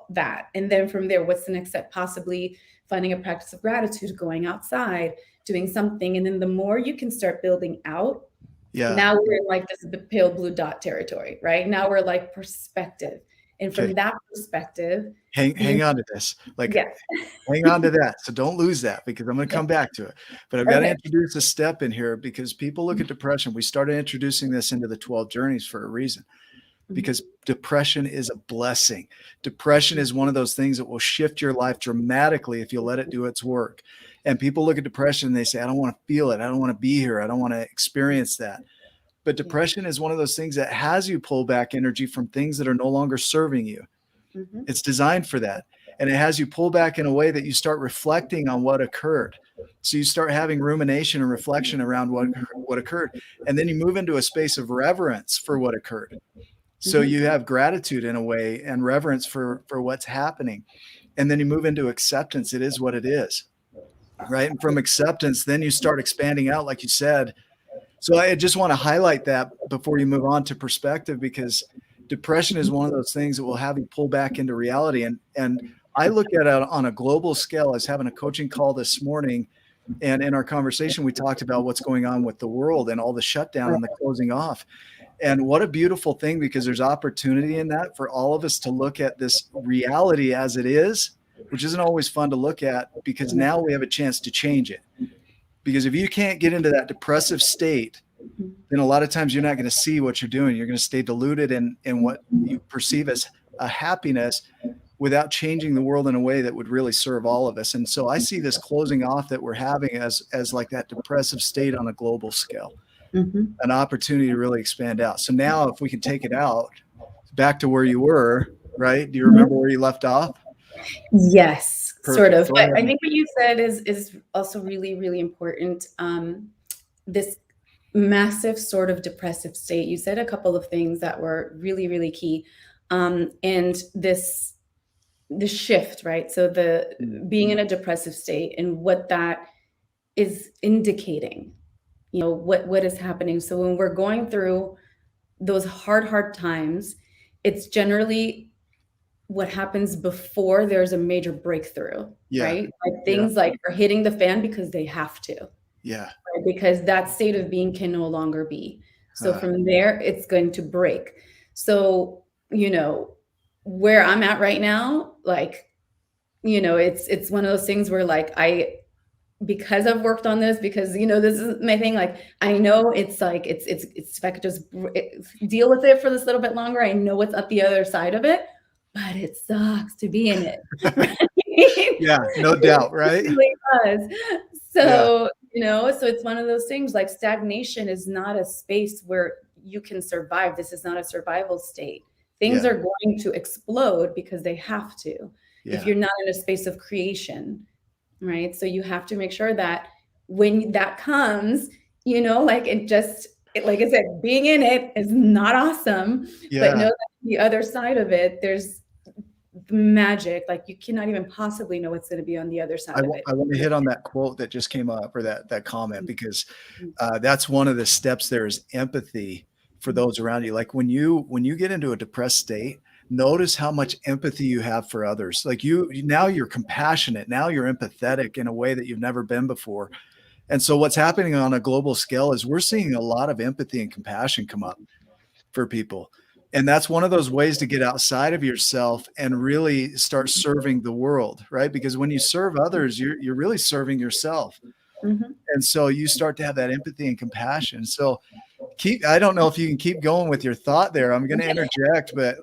[SPEAKER 3] that. And then from there, what's the next step? Possibly finding a practice of gratitude, going outside, doing something. And then the more you can start building out,
[SPEAKER 2] Yeah.
[SPEAKER 3] now we're in like this pale blue dot territory, right? Now we're like perspective. And
[SPEAKER 2] Okay.
[SPEAKER 3] from that perspective,
[SPEAKER 2] Hang on to this. Like
[SPEAKER 3] yeah.
[SPEAKER 2] hang on to that. So don't lose that because I'm going to come back to it. But I've got to
[SPEAKER 3] Okay.
[SPEAKER 2] introduce a step in here because people look at depression. We started introducing this into the 12 journeys for a reason, because depression is a blessing. Depression is one of those things that will shift your life dramatically if you let it do its work. And people look at depression and they say, I don't want to feel it. I don't want to be here. I don't want to experience that. But depression is one of those things that has you pull back energy from things that are no longer serving you. It's designed for that. And it has you pull back in a way that you start reflecting on what occurred. So you start having rumination and reflection around what occurred. And then you move into a space of reverence for what occurred. So you have gratitude in a way and reverence for what's happening. And then you move into acceptance. It is what it is. Right. And from acceptance, then you start expanding out, like you said. So I just want to highlight that before you move on to perspective, because depression is one of those things that will have you pull back into reality. And I look at it on a global scale. I was having a coaching call this morning, and in our conversation, we talked about what's going on with the world and all the shutdown and the closing off. And what a beautiful thing, because there's opportunity in that for all of us to look at this reality as it is, which isn't always fun to look at, because now we have a chance to change it. Because if you can't get into that depressive state, then a lot of times you're not going to see what you're doing. You're going to stay diluted in what you perceive as a happiness without changing the world in a way that would really serve all of us. And so I see this closing off that we're having as like that depressive state on a global scale, an opportunity to really expand out. So now if we can take it out back to where you were, right? Do you remember where you left off?
[SPEAKER 3] Yes,
[SPEAKER 2] Perfect.
[SPEAKER 3] sort of.
[SPEAKER 2] Go
[SPEAKER 3] But
[SPEAKER 2] ahead.
[SPEAKER 3] I think what you said is also really, really important. This massive sort of depressive state. You said a couple of things that were really, really key. And this shift, right? So the being in a depressive state and what that is indicating, what is happening. So when we're going through those hard times, it's generally what happens before there's a major breakthrough,
[SPEAKER 2] Yeah.
[SPEAKER 3] right? Like things like are hitting the fan because they have to,
[SPEAKER 2] Yeah.
[SPEAKER 3] right? Because that state of being can no longer be. So from there, it's going to break. So, where I'm at right now, like, it's one of those things where like because I've worked on this, because this is my thing. Like I know it's like it's if I could just deal with it for this little bit longer, I know what's at the other side of it, but it sucks to be in it. Right?
[SPEAKER 2] Yeah, no doubt, right?
[SPEAKER 3] It really does. So so it's one of those things. Like stagnation is not a space where you can survive. This is not a survival state. Things are going to explode because they have to. If you're not in a space of creation. Right. So you have to make sure that when that comes, like it just, like I said, being in it is not awesome, but know
[SPEAKER 2] Yeah.
[SPEAKER 3] that the other side of it, there's magic. Like you cannot even possibly know what's going to be on the other
[SPEAKER 2] I,
[SPEAKER 3] side of it.
[SPEAKER 2] I want to hit on that quote that just came up, or that comment, because that's one of the steps there is empathy for those around you. Like when you get into a depressed state, notice how much empathy you have for others. Like now you're compassionate. Now you're empathetic in a way that you've never been before. And so what's happening on a global scale is we're seeing a lot of empathy and compassion come up for people. And that's one of those ways to get outside of yourself and really start serving the world, right? Because when you serve others, you're really serving yourself.
[SPEAKER 3] Mhm.
[SPEAKER 2] And so you start to have that empathy and compassion. So I don't know if you can keep going with your thought there. I'm going to interject, but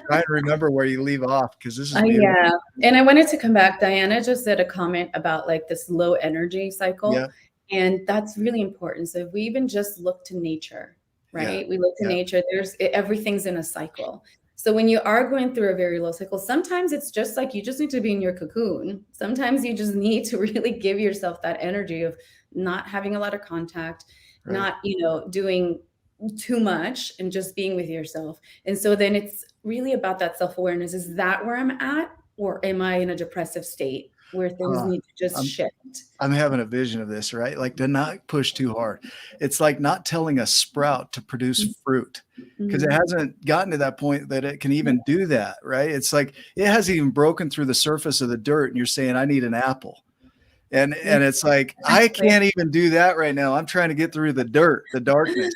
[SPEAKER 2] try and remember where you leave off, because this is beautiful.
[SPEAKER 3] Yeah. And I wanted to come back. Diana just said a comment about like this low energy cycle.
[SPEAKER 2] Yeah.
[SPEAKER 3] And that's really important. So if we even just look to nature,
[SPEAKER 2] Yeah.
[SPEAKER 3] right? We look to
[SPEAKER 2] Yeah.
[SPEAKER 3] nature, everything's in a cycle. So when you are going through a very low cycle, sometimes it's just like you just need to be in your cocoon. Sometimes you just need to really give yourself that energy of not having a lot of contact,
[SPEAKER 2] Right.
[SPEAKER 3] not, doing too much and just being with yourself. And so then it's really about that self-awareness. Is that where I'm at? Or am I in a depressive state where things need to just
[SPEAKER 2] I'm,
[SPEAKER 3] shift?
[SPEAKER 2] I'm having a vision of this, right? Like to not push too hard. It's like not telling a sprout to produce fruit, because it
[SPEAKER 3] Mhm.
[SPEAKER 2] hasn't gotten to that point that it can even do that, right? It's like it hasn't even broken through the surface of the dirt, and you're saying, I need an apple. And it's like, I
[SPEAKER 3] Exactly.
[SPEAKER 2] can't even do that right now. I'm trying to get through the dirt, the darkness,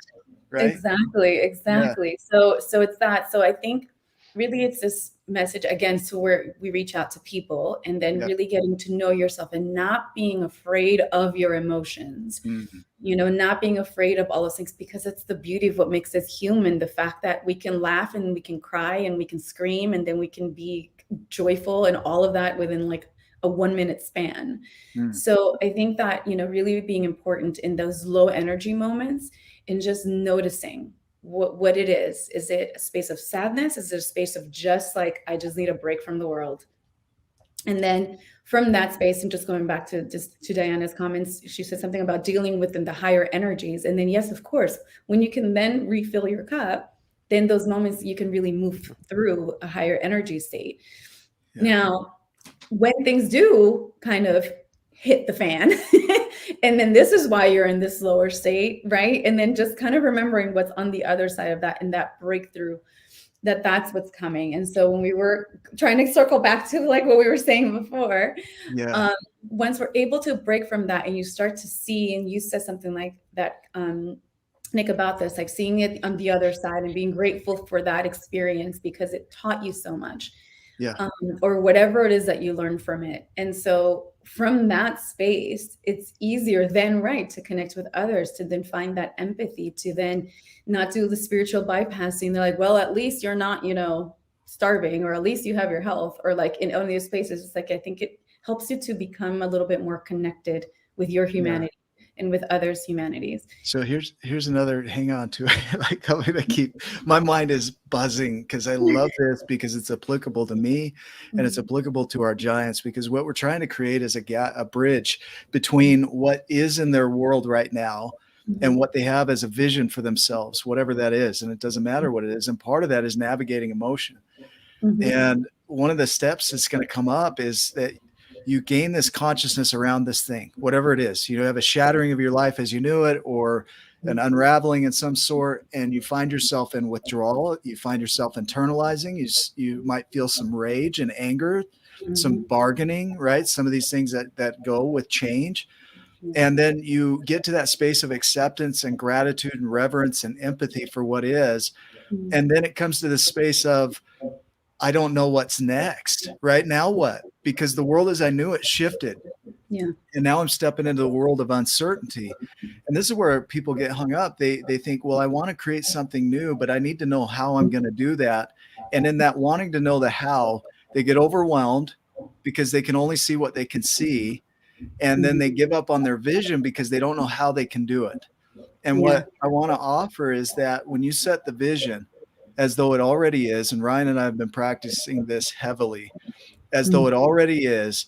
[SPEAKER 2] right?
[SPEAKER 3] Exactly,
[SPEAKER 2] Yeah.
[SPEAKER 3] exactly. So it's that. So I think really it's this message again, so where we reach out to people and then
[SPEAKER 2] Yeah.
[SPEAKER 3] really getting to know yourself and not being afraid of your emotions.
[SPEAKER 2] Mhm.
[SPEAKER 3] Not being afraid of all those things, because it's the beauty of what makes us human. The fact that we can laugh and we can cry and we can scream and then we can be joyful and all of that within like a 1 minute span.
[SPEAKER 2] Mm.
[SPEAKER 3] So I think that, really being important in those low energy moments and just noticing what it is. Is it a space of sadness? Is it a space of just like, I just need a break from the world? And then from that space, and just going back to Diana's comments, she said something about dealing within the higher energies. And then, yes, of course, when you can then refill your cup, then those moments you can really move through a higher energy state.
[SPEAKER 2] Yeah.
[SPEAKER 3] Now, when things do kind of hit the fan, and then this is why you're in this lower state, right? And then just kind of remembering what's on the other side of that and that breakthrough, that's what's coming. And so when we were trying to circle back to like what we were saying before,
[SPEAKER 2] Yeah.
[SPEAKER 3] once we're able to break from that and you start to see, and you said something like that, Nick, about this, like seeing it on the other side and being grateful for that experience because it taught you so much.
[SPEAKER 2] Yeah.
[SPEAKER 3] Or whatever it is that you learn from it. And so from that space, it's easier then, right, to connect with others, to then find that empathy, to then not do the spiritual bypassing. They're like, well, at least you're not, starving, or at least you have your health, or like in these spaces. It's like, I think it helps you to become a little bit more connected with your
[SPEAKER 2] Yeah.
[SPEAKER 3] humanity and with others' humanities.
[SPEAKER 2] So here's another, hang on to it. Like I'm gonna keep, my mind is buzzing because I love this, because it's applicable to me and it's applicable to our giants, because what we're trying to create is a bridge between what is in their world right now and what they have as a vision for themselves, whatever that is. And it doesn't matter what it is. And part of that is navigating emotion. And one of the steps that's going to come up is that you gain this consciousness around this thing, whatever it is. You have a shattering of your life as you knew it, or an unraveling in some sort, and you find yourself in withdrawal. You find yourself internalizing. You might feel some rage and anger, some bargaining, right? Some of these things that go with change. And then you get to that space of acceptance and gratitude and reverence and empathy for what is. And then it comes to this space of, I don't know what's next. Right now, what? Because the world as I knew it shifted.
[SPEAKER 3] Yeah.
[SPEAKER 2] And now I'm stepping into the world of uncertainty. And this is where people get hung up. They think, well, I want to create something new, but I need to know how I'm going to do that. And in that wanting to know the how, they get overwhelmed because they can only see what they can see. And then they give up on their vision because they don't know how they can do it. And what I want to offer is that when you set the vision as though it already is, and Ryan and I have been practicing this heavily, as though it already is,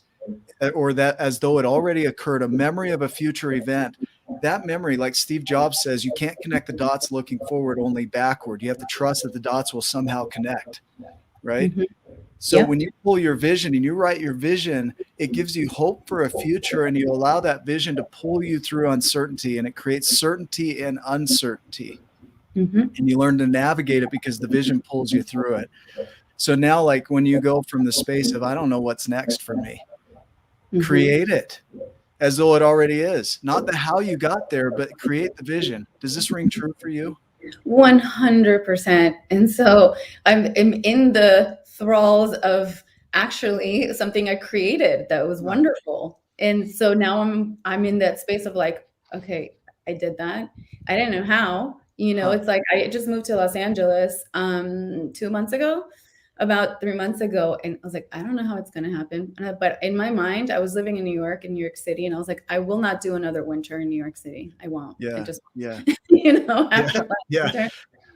[SPEAKER 2] or that as though it already occurred, a memory of a future event, that memory, like Steve Jobs says, you can't connect the dots looking forward, only backward. You have to trust that the dots will somehow connect, right?
[SPEAKER 3] Mhm.
[SPEAKER 2] So
[SPEAKER 3] Yeah.
[SPEAKER 2] when you pull your vision and you write your vision, it gives you hope for a future, and you allow that vision to pull you through uncertainty, and it creates certainty and uncertainty.
[SPEAKER 3] Mhm.
[SPEAKER 2] And you learn to navigate it because the vision pulls you through it. So now, like when you go from the space of, I don't know what's next for me,
[SPEAKER 3] Mhm.
[SPEAKER 2] create it as though it already is. Not the how you got there, but create the vision. Does this ring true for you?
[SPEAKER 3] 100%. And so I'm in the thralls of actually something I created that was
[SPEAKER 2] Uh,
[SPEAKER 3] wonderful. And so now I'm in that space of like, okay, I did that. I didn't know how.
[SPEAKER 2] huh.
[SPEAKER 3] It's like I just moved to Los Angeles 2 months ago, about 3 months ago, and I was like, I don't know how it's gonna happen. But in my mind, I was living in New York City, and I was like, I will not do another winter in New York City. I won't. I
[SPEAKER 2] Yeah.
[SPEAKER 3] just
[SPEAKER 2] Yeah. Yeah.
[SPEAKER 3] after last
[SPEAKER 2] Yeah.
[SPEAKER 3] winter.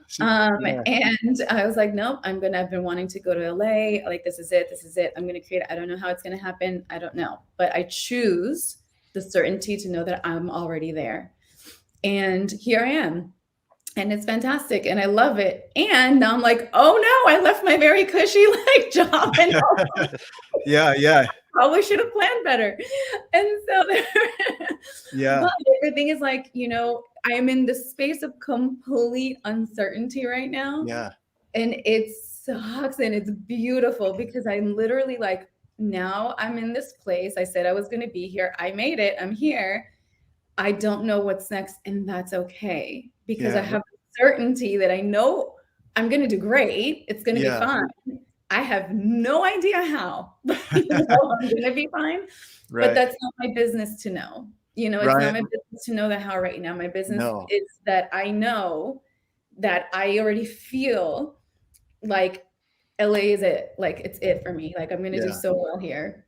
[SPEAKER 2] See, yeah.
[SPEAKER 3] And I was like, nope, I've been wanting to go to LA. Like, this is it. This is it. I'm going to create it. I don't know how it's going to happen. I don't know. But I choose the certainty to know that I'm already there. And here I am. And it's fantastic. And I love it. And now I'm like, oh no, I left my very cushy like job and
[SPEAKER 2] Yeah. Yeah.
[SPEAKER 3] probably should have planned better. And so
[SPEAKER 2] Yeah.
[SPEAKER 3] but everything is like, I'm in the space of complete uncertainty right now.
[SPEAKER 2] Yeah.
[SPEAKER 3] And it sucks and it's beautiful because I'm literally like, now I'm in this place. I said I was going to be here. I made it. I'm here. I don't know what's next. And that's okay because I
[SPEAKER 2] Yeah.
[SPEAKER 3] have certainty that I know I'm going to do great. It's going to be
[SPEAKER 2] Yeah.
[SPEAKER 3] fine. I have no idea how, but I'm going to be fine. But
[SPEAKER 2] Right.
[SPEAKER 3] that's not my business to know. It's not
[SPEAKER 2] Right.
[SPEAKER 3] my business to know the how right now. My business
[SPEAKER 2] No.
[SPEAKER 3] is that I know that I already feel like LA is it. Like it's it for me. Like I'm gonna do
[SPEAKER 2] Yeah.
[SPEAKER 3] so well here.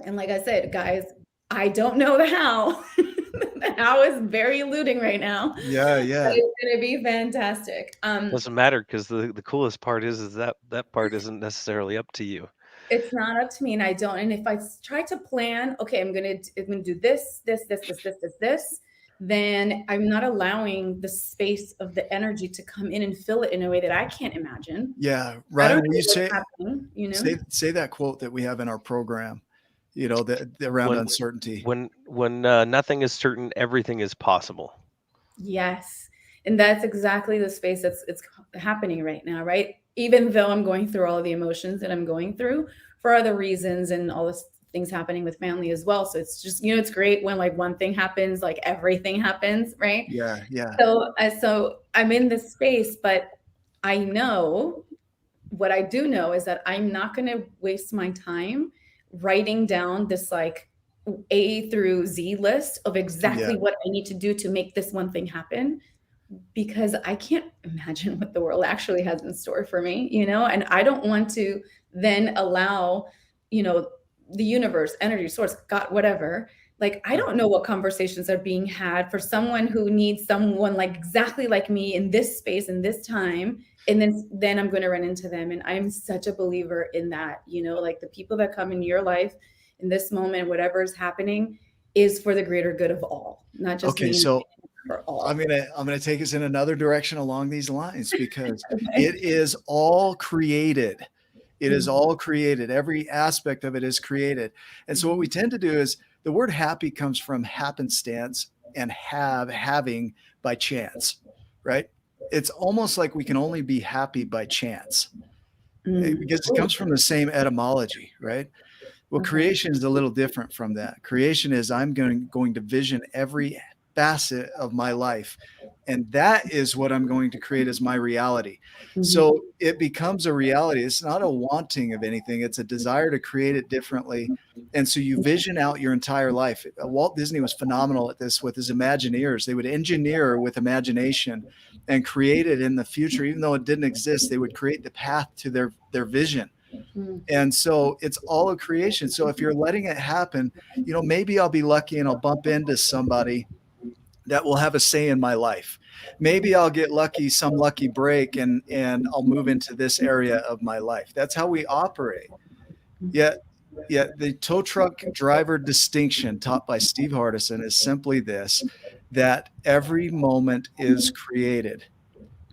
[SPEAKER 3] And like I said, guys, I don't know the how. The how is very eluding right now,
[SPEAKER 2] Yeah.
[SPEAKER 3] but
[SPEAKER 2] Yeah.
[SPEAKER 3] it's gonna be fantastic.
[SPEAKER 1] Doesn't matter because the coolest part is that that part isn't necessarily up to you.
[SPEAKER 3] It's not up to me, and I don't. And if I try to plan, okay, I'm gonna do this, then I'm not allowing the space of the energy to come in and fill it in a way that I can't imagine.
[SPEAKER 2] Yeah.
[SPEAKER 3] I don't
[SPEAKER 2] Ryan, will
[SPEAKER 3] know
[SPEAKER 2] you
[SPEAKER 3] what's happening.
[SPEAKER 2] say that quote that we have in our program, that around
[SPEAKER 1] When
[SPEAKER 2] uncertainty.
[SPEAKER 1] when nothing is certain, everything is possible.
[SPEAKER 3] Yes. And that's exactly the space it's happening right now, right? Even though I'm going through all of the emotions that I'm going through for other reasons and all this things happening with family as well. So it's just, it's great when like one thing happens, like everything happens, right?
[SPEAKER 2] Yeah. Yeah.
[SPEAKER 3] So I'm in this space, but I know what I do know is that I'm not going to waste my time writing down this like A through Z list of
[SPEAKER 2] Yeah.
[SPEAKER 3] exactly what I need to do to make this one thing happen because I can't imagine what the world actually has in store for me, and I don't want to then allow, you know, the universe, energy, source, God, whatever. Like, I don't know what conversations are being had for someone who needs someone like exactly like me in this space, in this time. And then I'm going to run into them. And I'm such a believer in that, like the people that come in your life in this moment, whatever is happening is for the greater good of all, not just
[SPEAKER 2] Okay.
[SPEAKER 3] me,
[SPEAKER 2] So
[SPEAKER 3] for all.
[SPEAKER 2] I'm gonna take us in another direction along these lines because
[SPEAKER 3] Okay.
[SPEAKER 2] it is all created. It is
[SPEAKER 3] Mm.
[SPEAKER 2] all created. Every aspect of it is created. And so what we tend to do is the word happy comes from happenstance and having by chance, right? It's almost like we can only be happy by chance
[SPEAKER 3] Mm.
[SPEAKER 2] because it
[SPEAKER 3] Ooh,
[SPEAKER 2] comes from the same etymology, right? Well,
[SPEAKER 3] okay.
[SPEAKER 2] creation is a little different from that. Creation is I'm going to vision every facet of my life. And that is what I'm going to create as my reality.
[SPEAKER 3] Mhm.
[SPEAKER 2] So it becomes a reality. It's not a wanting of anything, it's a desire to create it differently. And so you vision out your entire life. Walt Disney was phenomenal at this with his Imagineers. They would engineer with imagination and create it in the future. Even though it didn't exist, they would create the path to their vision.
[SPEAKER 3] Mm.
[SPEAKER 2] And so it's all a creation. So if you're letting it happen, maybe I'll be lucky and I'll bump into somebody that will have a say in my life. Maybe I'll get lucky, some lucky break, and I'll move into this area of my life. That's how we operate. Yet Yeah, the tow truck driver distinction taught by Steve Hardison is simply this, that every moment is created.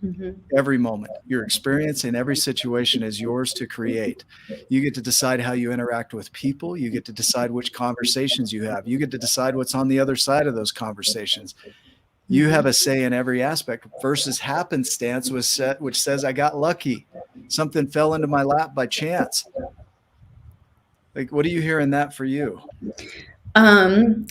[SPEAKER 3] Mm-hmm.
[SPEAKER 2] Every moment. Your experience in every situation is yours to create. You get to decide how you interact with people. You get to decide which conversations you have. You get to decide what's on the other side of those conversations. You have a say in every aspect versus happenstance, which says I got lucky. Something fell into my lap by chance. Like, what are you hearing that for you?
[SPEAKER 3] Um,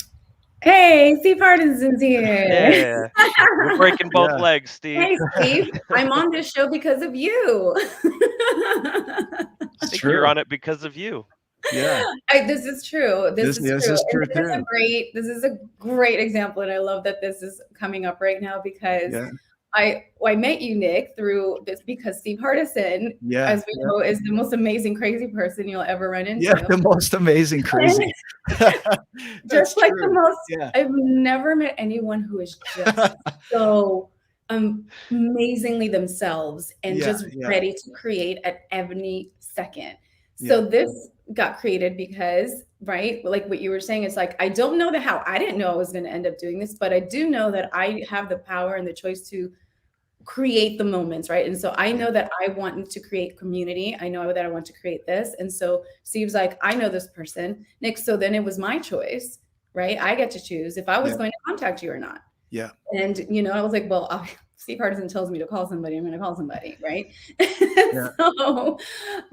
[SPEAKER 3] hey, Steve Hardison's here.
[SPEAKER 1] Yeah. You're breaking both
[SPEAKER 2] Yeah.
[SPEAKER 1] legs, Steve.
[SPEAKER 3] Hey, Steve, I'm on this show because of you.
[SPEAKER 1] I
[SPEAKER 2] It's
[SPEAKER 1] think you're
[SPEAKER 2] true.
[SPEAKER 1] on it because of you.
[SPEAKER 2] Yeah.
[SPEAKER 3] This is true. This is
[SPEAKER 2] This
[SPEAKER 3] true.
[SPEAKER 2] is
[SPEAKER 3] And
[SPEAKER 2] true too.
[SPEAKER 3] this is a great example. And I love that this is coming up right now because
[SPEAKER 2] Yeah.
[SPEAKER 3] I met you, Nick, through this because Steve Hardison,
[SPEAKER 2] Yeah.
[SPEAKER 3] as we know, is the most amazing crazy person you'll ever run
[SPEAKER 2] Yeah.
[SPEAKER 3] into.
[SPEAKER 2] The most amazing crazy.
[SPEAKER 3] Just
[SPEAKER 2] That's
[SPEAKER 3] like the
[SPEAKER 2] true.
[SPEAKER 3] most,
[SPEAKER 2] Yeah.
[SPEAKER 3] I've never met anyone who is just so amazingly themselves and
[SPEAKER 2] Yeah.
[SPEAKER 3] just
[SPEAKER 2] Yeah.
[SPEAKER 3] ready to create at any second.
[SPEAKER 2] Yeah.
[SPEAKER 3] So this got created because, right, like what you were saying, it's like, I don't know the how. I didn't know I was going to end up doing this, but I do know that I have the power and the choice to create the moments, right? And so I
[SPEAKER 2] Yeah.
[SPEAKER 3] know that I want to create community. I know that I want to create this. And so Steve's like, I know this person, Nick. So then it was my choice, right? I get to choose if I was
[SPEAKER 2] Yeah.
[SPEAKER 3] going to contact you or not.
[SPEAKER 2] Yeah.
[SPEAKER 3] And, I was like, well, Steve Hardison tells me to call somebody, I'm going to call somebody, right?
[SPEAKER 2] Yeah.
[SPEAKER 3] so,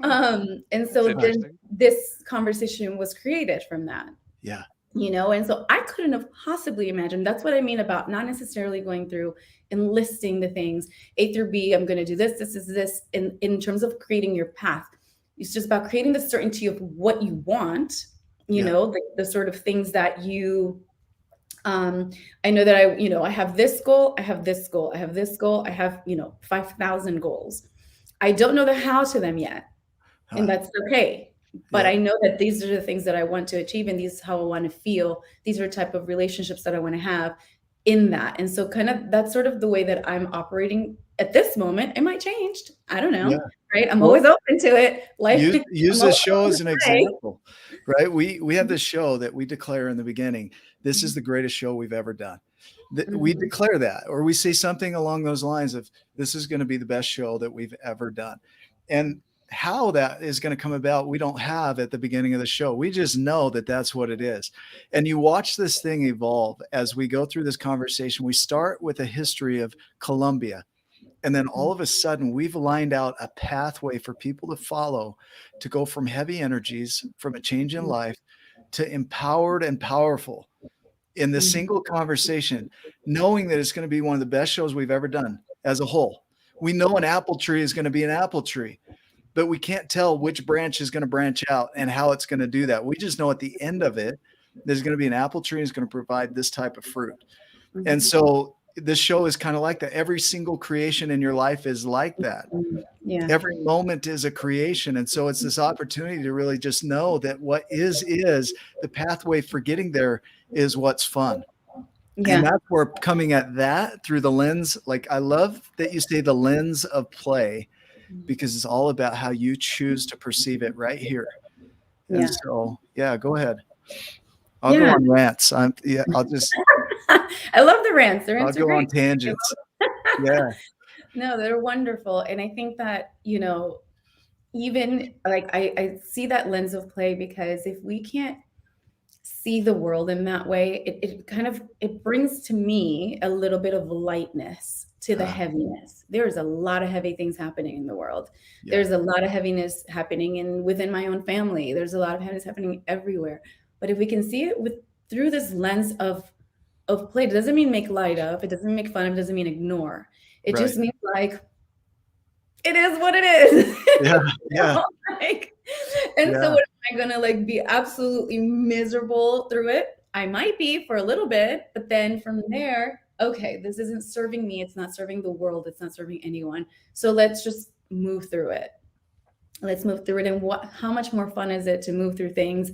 [SPEAKER 3] and
[SPEAKER 1] That's
[SPEAKER 3] so then
[SPEAKER 1] interesting.
[SPEAKER 3] this conversation was created from that.
[SPEAKER 2] Yeah.
[SPEAKER 3] And so I couldn't have possibly imagined. That's what I mean about not necessarily going through and listing the things A through B. I'm going to do this. This is this. In terms of creating your path, it's just about creating the certainty of what you want.
[SPEAKER 2] Yeah.
[SPEAKER 3] The sort of things that you. I know that I have this goal. I have this goal. I have this goal. I have 5,000 goals. I don't know the how to them yet, and
[SPEAKER 2] Huh.
[SPEAKER 3] that's okay. But
[SPEAKER 2] Yeah.
[SPEAKER 3] I know that these are the things that I want to achieve, and these is how I want to feel. These are the type of relationships that I want to have in that. And so kind of that's sort of the way that I'm operating at this moment. It might change. I don't
[SPEAKER 2] Yeah.
[SPEAKER 3] know. Right. I'm
[SPEAKER 2] Well,
[SPEAKER 3] always open to it. Life.
[SPEAKER 2] use
[SPEAKER 3] I'm
[SPEAKER 2] this
[SPEAKER 3] always
[SPEAKER 2] show
[SPEAKER 3] open
[SPEAKER 2] as
[SPEAKER 3] to
[SPEAKER 2] an
[SPEAKER 3] play.
[SPEAKER 2] example, right? We have this show that we declare in the beginning. This is the greatest show we've ever done. We
[SPEAKER 3] Mhm.
[SPEAKER 2] declare that, or we say something along those lines of this is going to be the best show that we've ever done. And how that is going to come about, we don't have at the beginning of the show. We just know that that's what it is. And you watch this thing evolve as we go through this conversation. We start with a history of Colombia. And then all of a sudden, we've lined out a pathway for people to follow to go from heavy energies, from a change in life, to empowered and powerful in this
[SPEAKER 3] Mhm.
[SPEAKER 2] single conversation, knowing that it's going to be one of the best shows we've ever done as a whole. We know an apple tree is going to be an apple tree, but we can't tell which branch is going to branch out and how it's going to do that. We just know at the end of it, there's going to be an apple tree is going to provide this type of fruit. And
[SPEAKER 3] Mhm.
[SPEAKER 2] so this show is kind of like that. Every single creation in your life is like that.
[SPEAKER 3] Yeah.
[SPEAKER 2] Every moment is a creation. And so it's this opportunity to really just know that what is the pathway for getting there is what's fun. And
[SPEAKER 3] Yeah.
[SPEAKER 2] that's where coming at that through the lens, like I love that you say the lens of play, because it's all about how you choose to perceive it right here. And
[SPEAKER 3] Yeah.
[SPEAKER 2] so, yeah, go ahead. I'll go
[SPEAKER 3] Yeah.
[SPEAKER 2] on rants. I'll
[SPEAKER 3] I love the rants. The rants are
[SPEAKER 2] go on
[SPEAKER 3] great.
[SPEAKER 2] tangents. Yeah.
[SPEAKER 3] No, they're wonderful. And I think that, even like I see that lens of play because if we can't see the world in that way, it kind of it brings to me a little bit of lightness to the heaviness. There's a lot of heavy things happening in the world.
[SPEAKER 2] Yeah.
[SPEAKER 3] There's a lot of heaviness happening within my own family. There's a lot of heaviness happening everywhere. But if we can see it through this lens of play, it doesn't mean make light of, it doesn't make fun of, it doesn't mean ignore. It
[SPEAKER 2] Right.
[SPEAKER 3] just means like it is what it is.
[SPEAKER 2] Yeah. Yeah.
[SPEAKER 3] Like, and so
[SPEAKER 2] Yeah.
[SPEAKER 3] what am I gonna like be absolutely miserable through it? I might be for a little bit, but then from there, okay, this isn't serving me, it's not serving the world, it's not serving anyone. So let's just move through it. Let's move through it. And how much more fun is it to move through things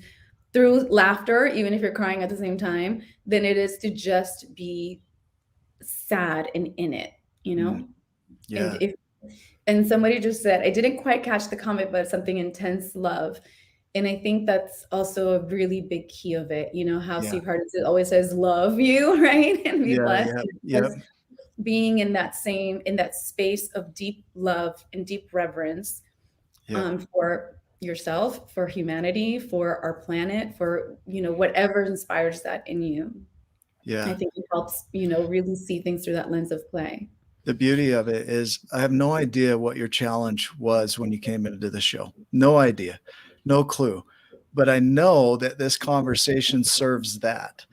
[SPEAKER 3] through laughter, even if you're crying at the same time, than it is to just be sad and in it, you know?
[SPEAKER 2] Yeah.
[SPEAKER 3] And somebody just said, I didn't quite catch the comment, but something intense love. And I think that's also a really big key of it. You know, how
[SPEAKER 2] Yeah.
[SPEAKER 3] Steve Hardin always says, love you, right? And be
[SPEAKER 2] Yeah.
[SPEAKER 3] blessed.
[SPEAKER 2] Yeah. Yeah.
[SPEAKER 3] Because being in that space of deep love and deep reverence
[SPEAKER 2] Yeah.
[SPEAKER 3] for yourself, for humanity, for our planet, for, whatever inspires that in you. I
[SPEAKER 2] Yeah.
[SPEAKER 3] think it helps, really see things through that lens of play.
[SPEAKER 2] The beauty of it is I have no idea what your challenge was when you came into the show. No idea. No clue. But I know that this conversation serves that,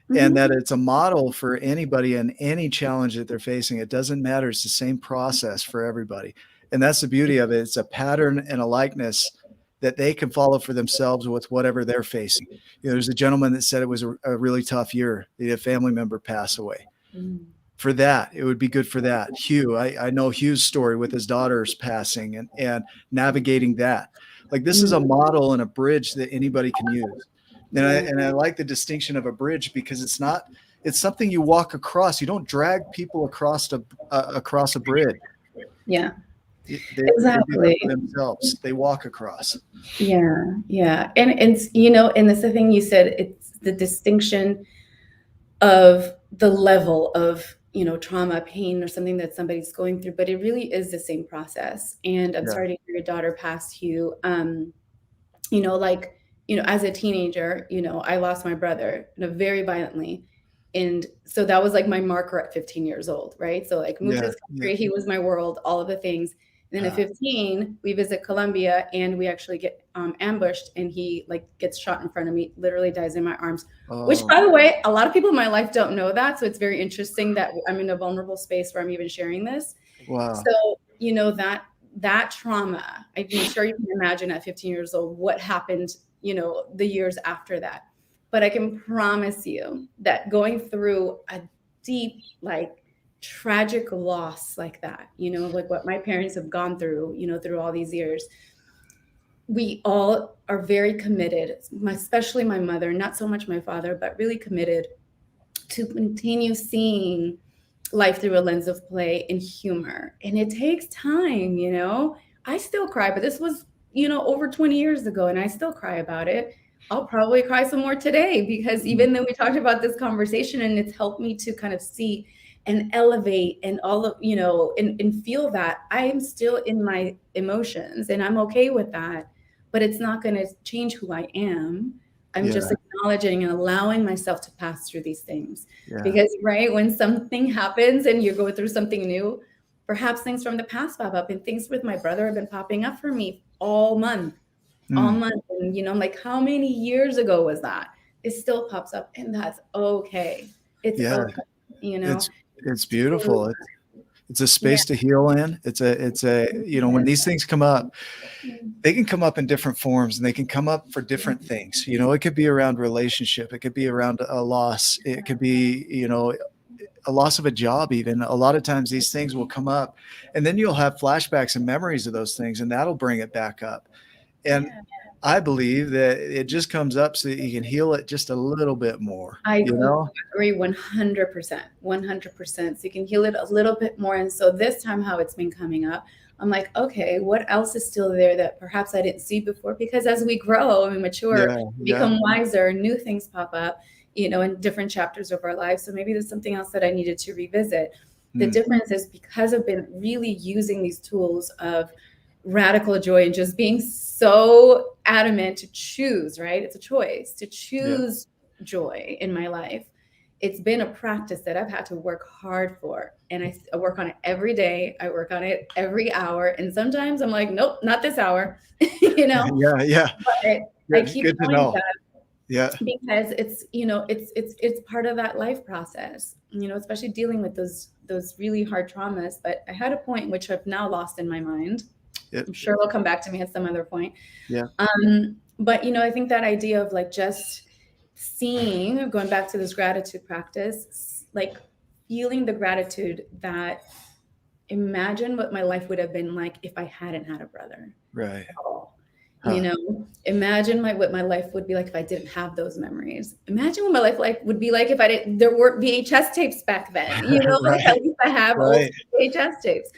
[SPEAKER 2] and
[SPEAKER 3] Mhm.
[SPEAKER 2] that it's a model for anybody and any challenge that they're facing. It doesn't matter. It's the same process for everybody. And that's the beauty of it. It's a pattern and a likeness that they can follow for themselves with whatever they're facing. There's a gentleman that said it was a really tough year. He had a family member pass away.
[SPEAKER 3] Mm.
[SPEAKER 2] For that, it would be good for that. Hugh, I know Hugh's story with his daughter's passing and navigating that. Like, this is a model and a bridge that anybody can use. And I
[SPEAKER 3] Yeah.
[SPEAKER 2] and I like the distinction of a bridge, because it's something you walk across. You don't drag people across a bridge.
[SPEAKER 3] Yeah.
[SPEAKER 2] They do that
[SPEAKER 3] Exactly.
[SPEAKER 2] for themselves. They walk across.
[SPEAKER 3] Yeah. Yeah. And that's the thing you said, it's the distinction of the level of, trauma, pain, or something that somebody's going through, but it really is the same process. And I'm
[SPEAKER 2] Yeah.
[SPEAKER 3] sorry to hear your daughter pass, Hugh. Like, as a teenager, I lost my brother, very violently. And so that was like my marker at 15 years old, right? So like moved to
[SPEAKER 2] Yeah.
[SPEAKER 3] this
[SPEAKER 2] Yeah.
[SPEAKER 3] country, he was my world, all of the things. And then at
[SPEAKER 2] Ah.
[SPEAKER 3] 15, we visit Colombia and we actually get ambushed, and he like gets shot in front of me, literally dies in my arms. Which,
[SPEAKER 2] Oh,
[SPEAKER 3] by the way, a lot of people in my life don't know that. So it's very interesting that I'm in a vulnerable space where I'm even sharing this.
[SPEAKER 2] wow.
[SPEAKER 3] So, that trauma, I'm sure you can imagine at 15 years old what happened, the years after that. But I can promise you that going through a deep, like, tragic loss like that, like what my parents have gone through, through all these years, we all are very committed, especially my mother, not so much my father, but really committed to continue seeing life through a lens of play and humor. And it takes time. I still cry, but this was, over 20 years ago, and I still cry about it. I'll probably cry some more today, because even though we talked about this conversation and it's helped me to kind of see and elevate and all of, and feel that I am still in my emotions and I'm okay with that, but it's not going to change who I am. I'm
[SPEAKER 2] Yeah.
[SPEAKER 3] just acknowledging and allowing myself to pass through these things.
[SPEAKER 2] Yeah.
[SPEAKER 3] Because, right, when something happens and you go through something new, perhaps things from the past pop up, and things with my brother have been popping up for me all month, all
[SPEAKER 2] Mm.
[SPEAKER 3] month. And, I'm like, how many years ago was that? It still pops up, and that's okay. It's
[SPEAKER 2] Yeah.
[SPEAKER 3] okay,
[SPEAKER 2] It's it's
[SPEAKER 3] to-
[SPEAKER 2] beautiful. It's a
[SPEAKER 3] yeah.
[SPEAKER 2] space to heal in. It's a when these things come up, they can come up in different forms, and they can come up for different things. It could be around relationship. It could be around a loss. It could be, a loss of a job. Even a lot of times these things will come up, and then you'll have flashbacks and memories of those things, and that'll bring it back up. And
[SPEAKER 3] Yeah.
[SPEAKER 2] I believe that it just comes up so that you can heal it just a little bit more,
[SPEAKER 3] I
[SPEAKER 2] you know?
[SPEAKER 3] agree 100%. 100%. So you can heal it a little bit more. And so this time, how it's been coming up, I'm like, okay, what else is still there that perhaps I didn't see before? Because as we grow and we mature,
[SPEAKER 2] Yeah. Yeah.
[SPEAKER 3] become wiser, new things pop up, in different chapters of our lives. So maybe there's something else that I needed to revisit. The
[SPEAKER 2] Mm.
[SPEAKER 3] difference is, because I've been really using these tools of radical joy and just being so adamant to choose, right? It's a choice to
[SPEAKER 2] Yeah.
[SPEAKER 3] choose joy in my life. It's been a practice that I've had to work hard for. And I work on it every day. I work on it every hour. And sometimes I'm like, nope, not this hour, you know,
[SPEAKER 2] Yeah. Yeah.
[SPEAKER 3] but I
[SPEAKER 2] Good,
[SPEAKER 3] keep
[SPEAKER 2] good to
[SPEAKER 3] going with
[SPEAKER 2] know.
[SPEAKER 3] that,
[SPEAKER 2] Yeah.
[SPEAKER 3] because it's part of that life process, especially dealing with those really hard traumas. But I had a point which I've now lost in my mind.
[SPEAKER 2] Yeah.
[SPEAKER 3] I'm sure it'll come back to me at some other point.
[SPEAKER 2] Yeah.
[SPEAKER 3] But I think that idea of like just seeing, going back to this gratitude practice, like feeling the gratitude that, imagine what my life would have been like if I hadn't had a brother
[SPEAKER 2] Right.
[SPEAKER 3] at all.
[SPEAKER 2] Huh.
[SPEAKER 3] Imagine what my life would be like if I didn't have those memories. Imagine what my life would be like if I didn't, there weren't VHS tapes back then, like
[SPEAKER 2] Right.
[SPEAKER 3] at least I have old
[SPEAKER 2] Right.
[SPEAKER 3] VHS tapes.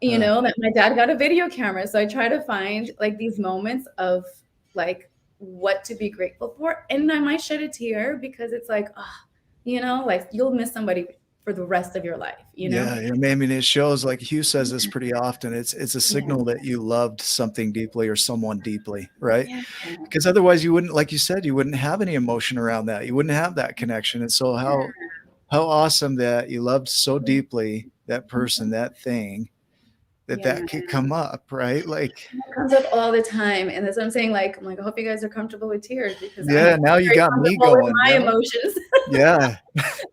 [SPEAKER 3] That my dad got a video camera. So I try to find like these moments of like what to be grateful for. And I might shed a tear because it's like, oh, like you'll miss somebody for the rest of your life,
[SPEAKER 2] Yeah, I mean, it shows, like Hugh says this pretty often. It's a
[SPEAKER 3] Yeah.
[SPEAKER 2] signal that you loved something deeply or someone deeply, right?
[SPEAKER 3] Yeah.
[SPEAKER 2] Because otherwise, you wouldn't, like you said, you wouldn't have any emotion around that. You wouldn't have that connection. And so, how awesome that you loved so deeply that person, that thing, that
[SPEAKER 3] Yeah.
[SPEAKER 2] could come up, right? Like,
[SPEAKER 3] It comes up all the time. And that's what I'm saying. Like, I'm like, I hope you guys are comfortable with tears because I'm
[SPEAKER 2] yeah, now you
[SPEAKER 3] very
[SPEAKER 2] got me
[SPEAKER 3] comfortable with
[SPEAKER 2] going.
[SPEAKER 3] my
[SPEAKER 2] Yeah,
[SPEAKER 3] emotions.
[SPEAKER 2] yeah,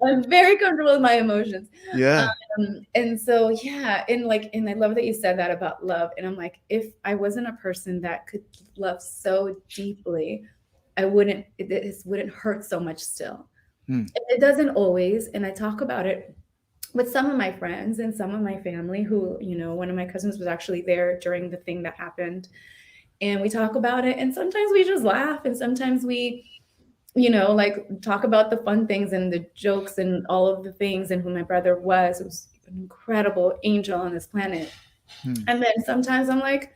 [SPEAKER 3] I'm very comfortable with my emotions.
[SPEAKER 2] yeah,
[SPEAKER 3] And so, yeah. And I love that you said that about love. And I'm like, if I wasn't a person that could love so deeply, this wouldn't hurt so much still.
[SPEAKER 2] Hmm.
[SPEAKER 3] It doesn't always. And I talk about it with some of my friends and some of my family who, one of my cousins was actually there during the thing that happened. And we talk about it. And sometimes we just laugh. And sometimes we, like talk about the fun things and the jokes and all of the things and who my brother was an incredible angel on this planet.
[SPEAKER 2] Hmm.
[SPEAKER 3] And then sometimes I'm like,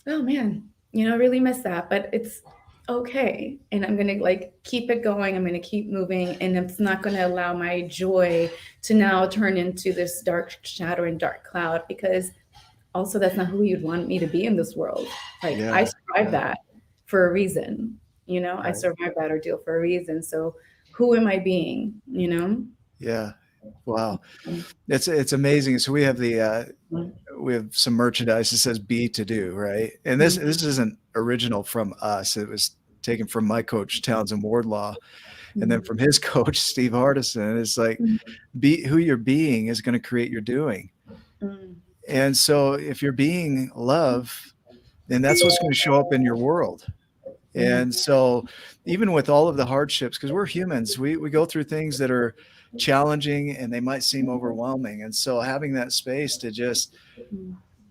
[SPEAKER 3] oh man, I really miss that, but it's okay. And I'm going to like keep it going. I'm going to keep moving. And it's not going to allow my joy to now turn into this dark shadow and dark cloud, because also that's not who you'd want me to be in this world. Like
[SPEAKER 2] Yeah,
[SPEAKER 3] I survived that for a reason, I
[SPEAKER 1] Right.
[SPEAKER 3] survived that ordeal for a reason. So who am I being,
[SPEAKER 2] yeah. Wow, it's amazing. So we have some merchandise that says "Be to Do," right? And this isn't original from us. It was taken from my coach Townsend Wardlaw, and then from his coach Steve Hardison. It's like, be who you're being is going to create your doing. And so if you're being love, then that's what's going to show up in your world. And so even with all of the hardships, because we're humans, we go through things that are challenging and they might seem overwhelming. And so having that space to just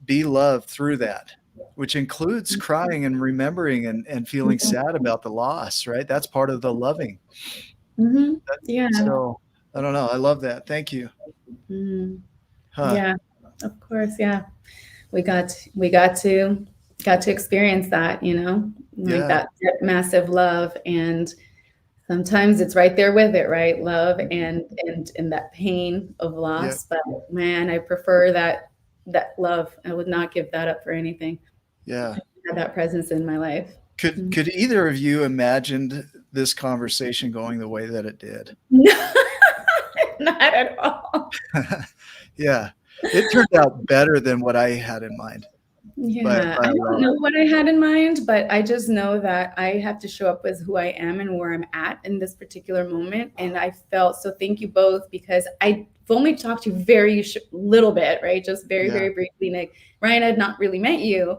[SPEAKER 2] be loved through that, which includes crying and remembering and feeling sad about the loss, right? That's part of the loving.
[SPEAKER 3] Yeah.
[SPEAKER 2] So I don't know. I love that. Thank you. Huh.
[SPEAKER 3] Yeah, of course. Yeah. We got to experience that, like
[SPEAKER 2] Yeah.
[SPEAKER 3] that massive love. And sometimes it's right there with it, right? Love and that pain of
[SPEAKER 2] Yeah.
[SPEAKER 3] loss. But man, I prefer that love. I would not give that up for anything.
[SPEAKER 2] Yeah.
[SPEAKER 3] Have that presence in my life.
[SPEAKER 2] Could either of you imagined this conversation going the way that it did?
[SPEAKER 3] No, not at all.
[SPEAKER 2] Yeah. It turned out better than what I had in mind.
[SPEAKER 3] Yeah,
[SPEAKER 2] By
[SPEAKER 3] I
[SPEAKER 2] a
[SPEAKER 3] don't
[SPEAKER 2] lot.
[SPEAKER 3] know what I had in mind, but I just know that I have to show up as who I am and where I'm at in this particular moment. And I felt so. Thank you both, because I've only talked to you very little bit, right? Just very,
[SPEAKER 2] Yeah.
[SPEAKER 3] very briefly. Like Ryan, I had not really met you,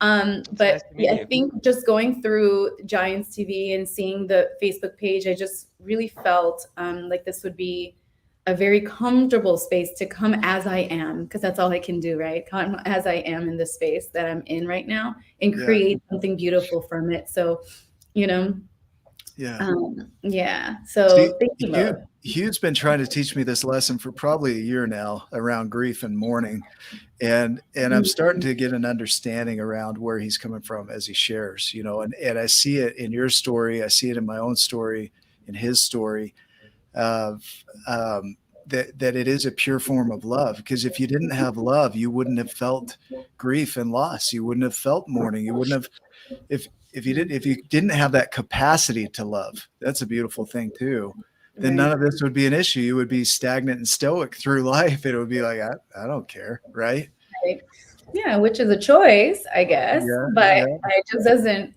[SPEAKER 1] It's
[SPEAKER 3] but
[SPEAKER 1] nice to meet
[SPEAKER 3] I
[SPEAKER 1] you.
[SPEAKER 3] think just going through Giants TV and seeing the Facebook page, I just really felt like this would be a very comfortable space to come as I am, because that's all I can do, right? Come as I am in the space that I'm in right now and
[SPEAKER 2] Yeah.
[SPEAKER 3] create something beautiful from it. So, you know,
[SPEAKER 2] Yeah.
[SPEAKER 3] yeah.
[SPEAKER 2] See,
[SPEAKER 3] So thank you both.
[SPEAKER 2] Hugh's been trying to teach me this lesson for probably a year now around grief and mourning. And I'm starting to get an understanding around where he's coming from as he shares, and I see it in your story. I see it in my own story, in his story, of that it is a pure form of love. Because if you didn't have love, you wouldn't have felt grief and loss. You wouldn't have felt mourning. You wouldn't have, if you didn't have that capacity to love. That's a beautiful thing too. Then
[SPEAKER 3] Right.
[SPEAKER 2] none of this would be an issue. You would be stagnant and stoic through life. It would be like, I don't care, right?
[SPEAKER 3] Right. Yeah, which is a choice, I guess,
[SPEAKER 2] Yeah,
[SPEAKER 3] but
[SPEAKER 2] yeah,
[SPEAKER 3] it just doesn't,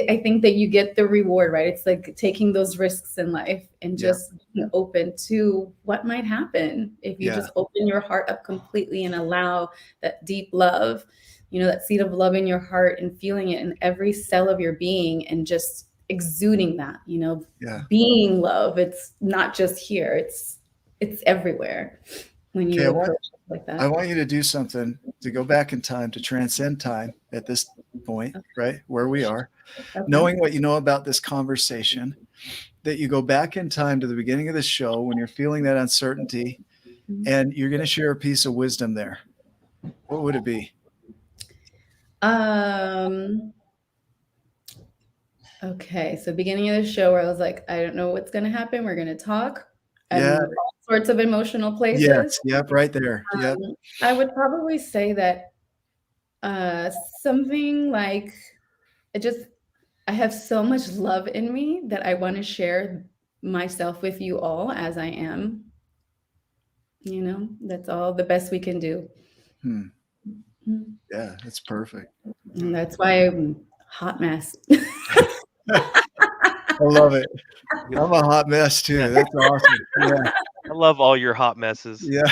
[SPEAKER 3] I think that you get the reward, right? It's like taking those risks in life and
[SPEAKER 2] yeah,
[SPEAKER 3] just being open to what might happen if you
[SPEAKER 2] yeah,
[SPEAKER 3] just open your heart up completely and allow that deep love, that seed of love in your heart and feeling it in every cell of your being and just exuding that,
[SPEAKER 2] yeah.
[SPEAKER 3] being love. It's not just here, it's everywhere when
[SPEAKER 2] Okay,
[SPEAKER 3] you approach it like
[SPEAKER 2] I
[SPEAKER 3] that.
[SPEAKER 2] want you to do something to go back in time, to transcend time at this point, right? Where we are,
[SPEAKER 3] Okay.
[SPEAKER 2] knowing what you know about this conversation, that you go back in time to the beginning of the show when you're feeling that uncertainty, and you're going to share a piece of wisdom there. What would it be?
[SPEAKER 3] Um, Okay, so beginning of the show where I was like, I don't know what's gonna happen. We're gonna talk.
[SPEAKER 2] Yeah.
[SPEAKER 3] And all sorts of emotional places.
[SPEAKER 2] Yes. Yep. Right there. Yep.
[SPEAKER 3] I would probably say that something like it just I have so much love in me that I want to share myself with you all as I am. That's all the best we can do.
[SPEAKER 2] Hmm.
[SPEAKER 3] Mm.
[SPEAKER 2] Yeah. That's perfect.
[SPEAKER 3] And that's why I'm hot mess.
[SPEAKER 2] I love it. I'm a hot mess too. That's awesome. Yeah.
[SPEAKER 1] I love all your hot messes.
[SPEAKER 2] Yeah.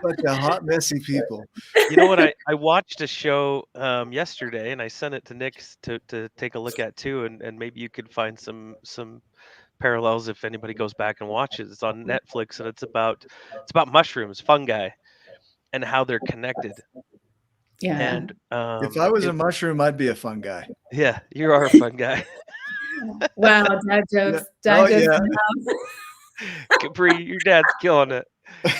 [SPEAKER 2] Bunch of hot, messy people.
[SPEAKER 1] You know what? I watched a show yesterday, and I sent it to Nick to take a look at too, and maybe you could find some parallels if anybody goes back and watches. It's on Netflix, and it's about mushrooms, fungi, and how they're connected.
[SPEAKER 3] Yeah.
[SPEAKER 1] And
[SPEAKER 2] If I was a mushroom, I'd be a fun guy.
[SPEAKER 1] yeah, you are a fun guy.
[SPEAKER 3] Wow, dad
[SPEAKER 2] Yeah.
[SPEAKER 3] jokes.
[SPEAKER 2] Oh
[SPEAKER 3] Dad jokes
[SPEAKER 2] yeah.
[SPEAKER 3] in the
[SPEAKER 1] Capri, your dad's killing it.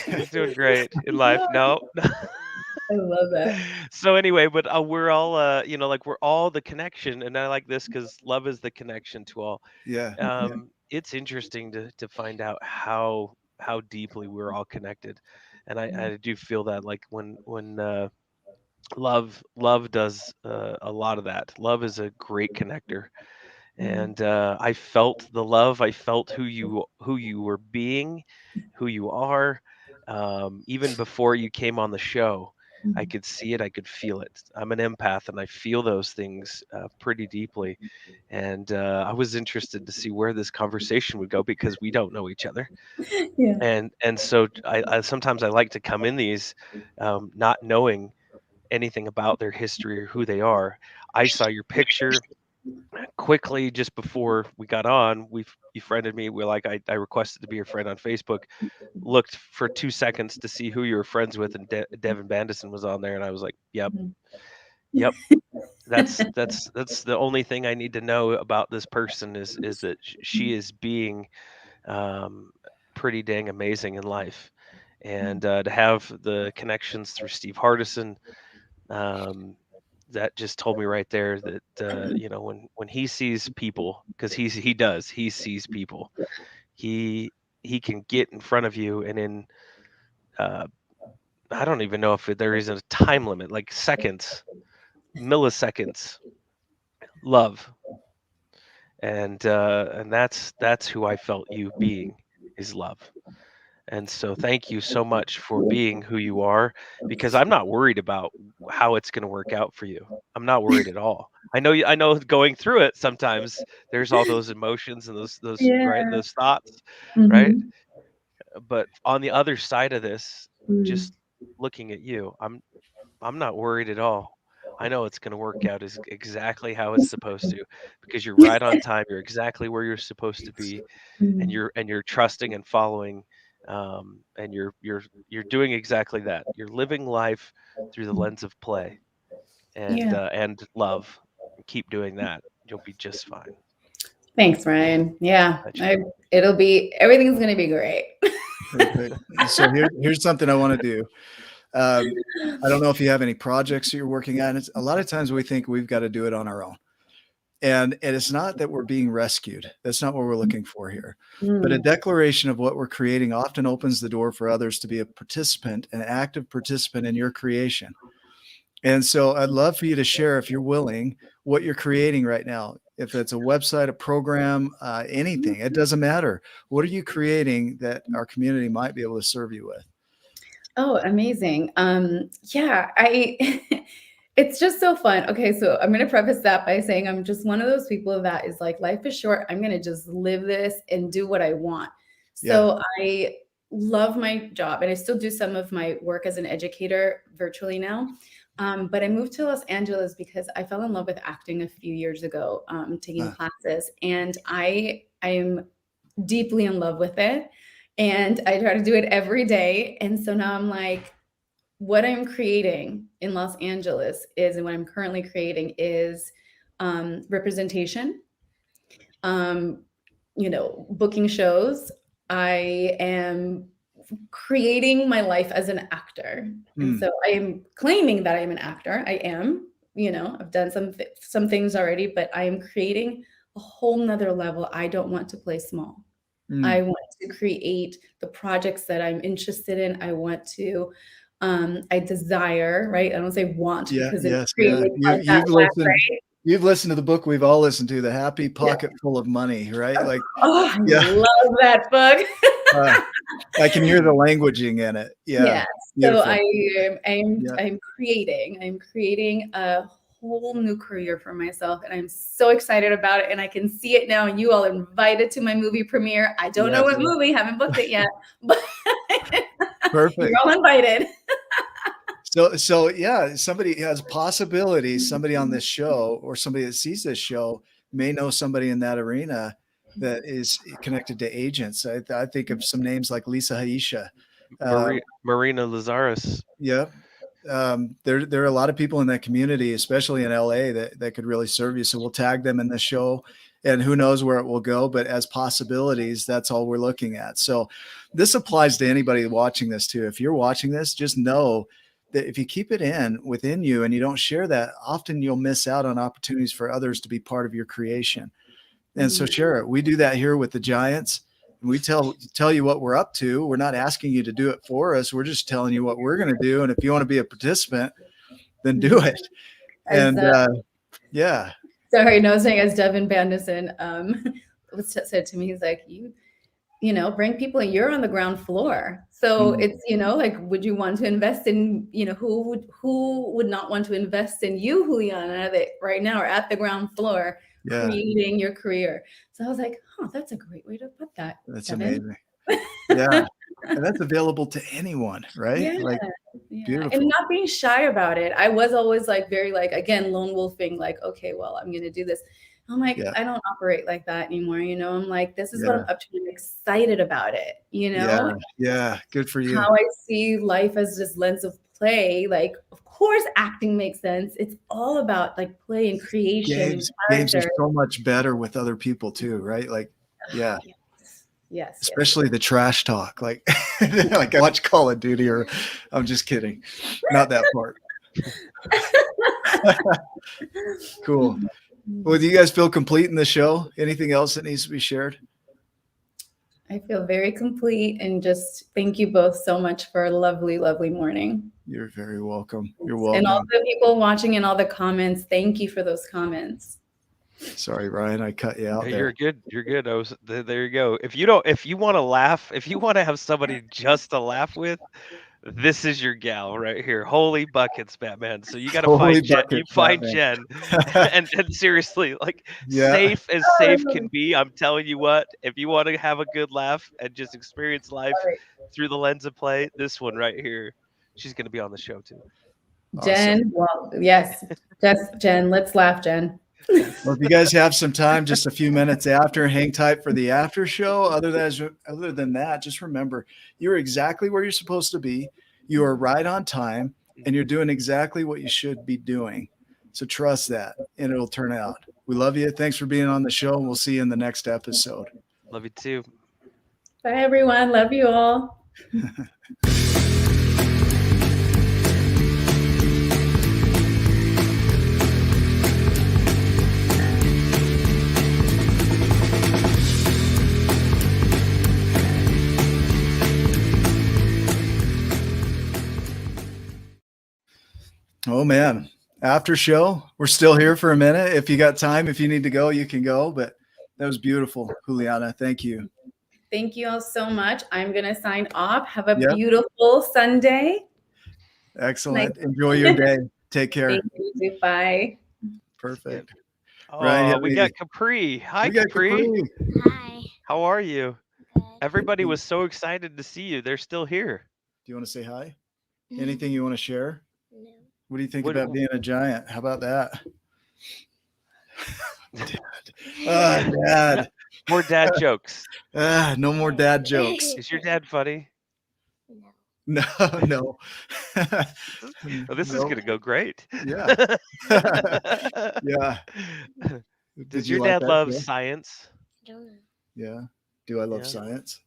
[SPEAKER 1] He's doing great in life.
[SPEAKER 3] house.
[SPEAKER 1] No.
[SPEAKER 3] I love that.
[SPEAKER 1] So anyway, but we're all like we're all the connection, and I like this because love is the connection to all.
[SPEAKER 2] Yeah. Yeah.
[SPEAKER 1] It's interesting to find out how deeply we're all connected, and I do feel that like when love does a lot of that. Love is a great connector, and I felt the love. I felt who you were being, who you are. Even before you came on the show, I could see it. I could feel it. I'm an empath, and I feel those things pretty deeply. And I was interested to see where this conversation would go because we don't know each other,
[SPEAKER 3] Yeah.
[SPEAKER 1] and so I sometimes I like to come in these not knowing anything about their history or who they are. I saw your picture quickly just before we got on. You friended me. We're like, I requested to be your friend on Facebook. Looked for 2 seconds to see who you were friends with, and Devin Bandison was on there, and I was like, yep, yep. That's the only thing I need to know about this person is that she is being um, pretty dang amazing in life, and to have the connections through Steve Hardison, um, that just told me right there that when he sees people, because he sees people, he can get in front of you, and in uh, I don't even know if there is a time limit, like seconds, milliseconds, love, and that's who I felt you being, is love. And so thank you so much for being who you are, because I'm not worried about how it's going to work out for you. I'm not worried at all. I know going through it sometimes there's all those emotions and those right
[SPEAKER 3] Yeah.
[SPEAKER 1] those thoughts, right?
[SPEAKER 3] Mhm.
[SPEAKER 1] But on the other side of this,
[SPEAKER 3] Mm.
[SPEAKER 1] just looking at you, I'm not worried at all. I know it's going to work out as exactly how it's supposed to, because you're right on time. You're exactly where you're supposed to be, and
[SPEAKER 3] Mm.
[SPEAKER 1] you're trusting and following, and you're doing exactly that. You're living life through the lens of play
[SPEAKER 3] Yeah.
[SPEAKER 1] and love. Keep doing that. You'll be just fine.
[SPEAKER 3] Thanks, Ryan. Yeah.
[SPEAKER 1] Bet you
[SPEAKER 3] Everything's gonna be great.
[SPEAKER 2] Perfect. So here's something I want to do. I don't know if you have any projects that you're working on. It's a lot of times we think we've got to do it on our own. And it's not that we're being rescued. That's not what we're looking for here. But a
[SPEAKER 3] Mm.
[SPEAKER 2] declaration of what we're creating often opens the door for others to be a participant, an active participant in your creation. And so I'd love for you to share, if you're willing, what you're creating right now. If it's a website, a program, anything, it doesn't matter. What are you creating that our community might be able to serve you with?
[SPEAKER 3] Oh, amazing. Yeah, I it's just so fun. Okay, so I'm gonna preface that by saying I'm just one of those people that is like, life is short. I'm gonna just live this and do what I want.
[SPEAKER 2] Yeah.
[SPEAKER 3] So I love my job and I still do some of my work as an educator virtually now. But I moved to Los Angeles because I fell in love with acting a few years ago, taking
[SPEAKER 2] Uh,
[SPEAKER 3] classes, and I am deeply in love with it. And I try to do it every day. And so now I'm like, what I'm creating in Los Angeles is, and what I'm currently creating is representation, um, booking shows. I am creating my life as an actor. And
[SPEAKER 2] hmm.
[SPEAKER 3] so I am claiming that I'm an actor. I am. I've done some things already, but I am creating a whole nother level. I don't want to play small. I
[SPEAKER 2] Mm.
[SPEAKER 3] want to create the projects that I'm interested in. I want to, I desire, right? I don't say want
[SPEAKER 2] Yeah,
[SPEAKER 3] because it's
[SPEAKER 2] yes, yeah.
[SPEAKER 3] creating like that
[SPEAKER 2] You've
[SPEAKER 3] lack,
[SPEAKER 2] listened
[SPEAKER 3] right?
[SPEAKER 2] you've listened to the book we've all listened to, The Happy
[SPEAKER 3] Yeah.
[SPEAKER 2] Pocket Full of Money, right? Like,
[SPEAKER 3] Oh, I
[SPEAKER 2] yeah,
[SPEAKER 3] love that book.
[SPEAKER 2] uh, I can hear the languaging in it. Yeah,
[SPEAKER 3] Yeah. So
[SPEAKER 2] beautiful. Yeah,
[SPEAKER 3] I'm creating a whole new career for myself, and I'm so excited about it. And I can see it now. And you all invited to my movie premiere. I don't know
[SPEAKER 2] yes,
[SPEAKER 3] what movie, haven't booked it yet, but you're
[SPEAKER 2] perfect.
[SPEAKER 3] all invited.
[SPEAKER 2] So yeah, somebody has possibilities, somebody on this show or somebody that sees this show may know somebody in that arena that is connected to agents. I think of some names like Lisa Haisha. Uh,
[SPEAKER 1] Marina Lazarus.
[SPEAKER 2] yeah, there are a lot of people in that community, especially in LA, that could really serve you. So we'll tag them in the show, and who knows where it will go. But as possibilities, that's all we're looking at. So this applies to anybody watching this too. If you're watching this, just know that if you keep it in within you and you don't share that, often you'll miss out on opportunities for others to be part of your creation. And so share it. We do that here with the Giants. We tell you what we're up to. We're not asking you to do it for us. We're just telling you what we're going to do. And if you want to be a participant, then do it.
[SPEAKER 3] As
[SPEAKER 2] And yeah,
[SPEAKER 3] sorry, no, I was saying as Devin Bandison said to me, he's like, bring people in, you're on the ground floor. So
[SPEAKER 2] mm,
[SPEAKER 3] it's, like, would you want to invest in, who would not want to invest in you, Juliana, that right now are at the ground floor
[SPEAKER 2] yeah,
[SPEAKER 3] creating your career. So I was like, that's a great way to put that,
[SPEAKER 2] that's
[SPEAKER 3] Devin.
[SPEAKER 2] amazing. Yeah. And that's available to anyone, right?
[SPEAKER 3] Yeah.
[SPEAKER 2] Like,
[SPEAKER 3] Yeah. And
[SPEAKER 2] beautiful.
[SPEAKER 3] not being shy about it. I was always like very like, again, lone wolfing, like, okay, well, I'm gonna do this. I'm like,
[SPEAKER 2] Yeah.
[SPEAKER 3] I don't operate like that anymore. I'm like, this is what
[SPEAKER 2] Yeah.
[SPEAKER 3] I'm up to. I'm excited about it,
[SPEAKER 2] Yeah. Yeah. Good for you.
[SPEAKER 3] how I see life as this lens of play. Like, of course, acting makes sense. It's all about like play and creation and
[SPEAKER 2] Games are
[SPEAKER 3] character.
[SPEAKER 2] so much better with other people too, right? Like, yeah.
[SPEAKER 3] Yes, yes, yes,
[SPEAKER 2] Especially the trash talk. Like, like I watch Call of Duty, or I'm just kidding. Not that part. Cool. Well, do you guys feel complete in the show? Anything else that needs to be shared?
[SPEAKER 3] I feel very complete and just thank you both so much for a lovely, lovely morning.
[SPEAKER 2] You're very welcome. You're
[SPEAKER 3] And all
[SPEAKER 2] welcome.
[SPEAKER 3] the people watching and all the comments, thank you for those comments.
[SPEAKER 2] Sorry, Ryan, I cut you out
[SPEAKER 1] Hey,
[SPEAKER 2] there.
[SPEAKER 1] you're good. You're good. There you go. If you want to laugh, if you want to have somebody just to laugh with, this is your gal right here. Holy buckets, Batman. So you got to
[SPEAKER 2] Holy
[SPEAKER 1] find Jen. You
[SPEAKER 2] bucket,
[SPEAKER 1] find
[SPEAKER 2] Batman.
[SPEAKER 1] Jen, and seriously, like
[SPEAKER 2] Yeah.
[SPEAKER 1] safe as safe can be. I'm telling you what. If you want to have a good laugh and just experience life through the lens of play, this one right here, she's gonna be on the show too.
[SPEAKER 2] Awesome.
[SPEAKER 3] Jen, well, yes, just Jen. Let's laugh, Jen.
[SPEAKER 1] Yes.
[SPEAKER 2] Well, if you guys have some time, just a few minutes after, hang tight for the after show. Other than that, just remember you're exactly where you're supposed to be. You are right on time, and you're doing exactly what you should be doing. So trust that, and it'll turn out. We love you. Thanks for being on the show, and we'll see you in the next episode.
[SPEAKER 1] Love you too.
[SPEAKER 3] Bye, everyone. Love you all.
[SPEAKER 2] Oh man, after show, we're still here for a minute. If you got time, if you need to go, you can go. But that was beautiful, Juliana. Thank you.
[SPEAKER 3] Thank you all so much. I'm going to sign off. Have a
[SPEAKER 2] Yep.
[SPEAKER 3] beautiful Sunday. Nice.
[SPEAKER 2] Excellent. Enjoy your day. Take care.
[SPEAKER 3] Thank you. Bye.
[SPEAKER 2] Perfect. Ryan, you
[SPEAKER 1] Oh,
[SPEAKER 2] have
[SPEAKER 1] we got Capri. Hi,
[SPEAKER 2] we got
[SPEAKER 1] Capri.
[SPEAKER 2] Capri.
[SPEAKER 4] Hi.
[SPEAKER 1] How are you?
[SPEAKER 4] Good.
[SPEAKER 1] Everybody was so excited to see you. They're still here.
[SPEAKER 2] Do you want to say hi? Anything you want to share?
[SPEAKER 4] No.
[SPEAKER 2] What do you think
[SPEAKER 1] What-
[SPEAKER 2] about being a giant? How about that? Dad.
[SPEAKER 1] More dad jokes.
[SPEAKER 2] No more dad jokes.
[SPEAKER 1] Is your dad funny?
[SPEAKER 4] No.
[SPEAKER 2] No, no.
[SPEAKER 1] Oh, this is
[SPEAKER 2] No.
[SPEAKER 1] gonna go great.
[SPEAKER 2] Yeah. Yeah. Did
[SPEAKER 1] Does
[SPEAKER 2] you
[SPEAKER 1] your
[SPEAKER 2] like
[SPEAKER 1] dad
[SPEAKER 2] that
[SPEAKER 1] love
[SPEAKER 2] show?
[SPEAKER 1] science?
[SPEAKER 4] I don't know.
[SPEAKER 2] Yeah. Do I love
[SPEAKER 1] Yeah.
[SPEAKER 2] science?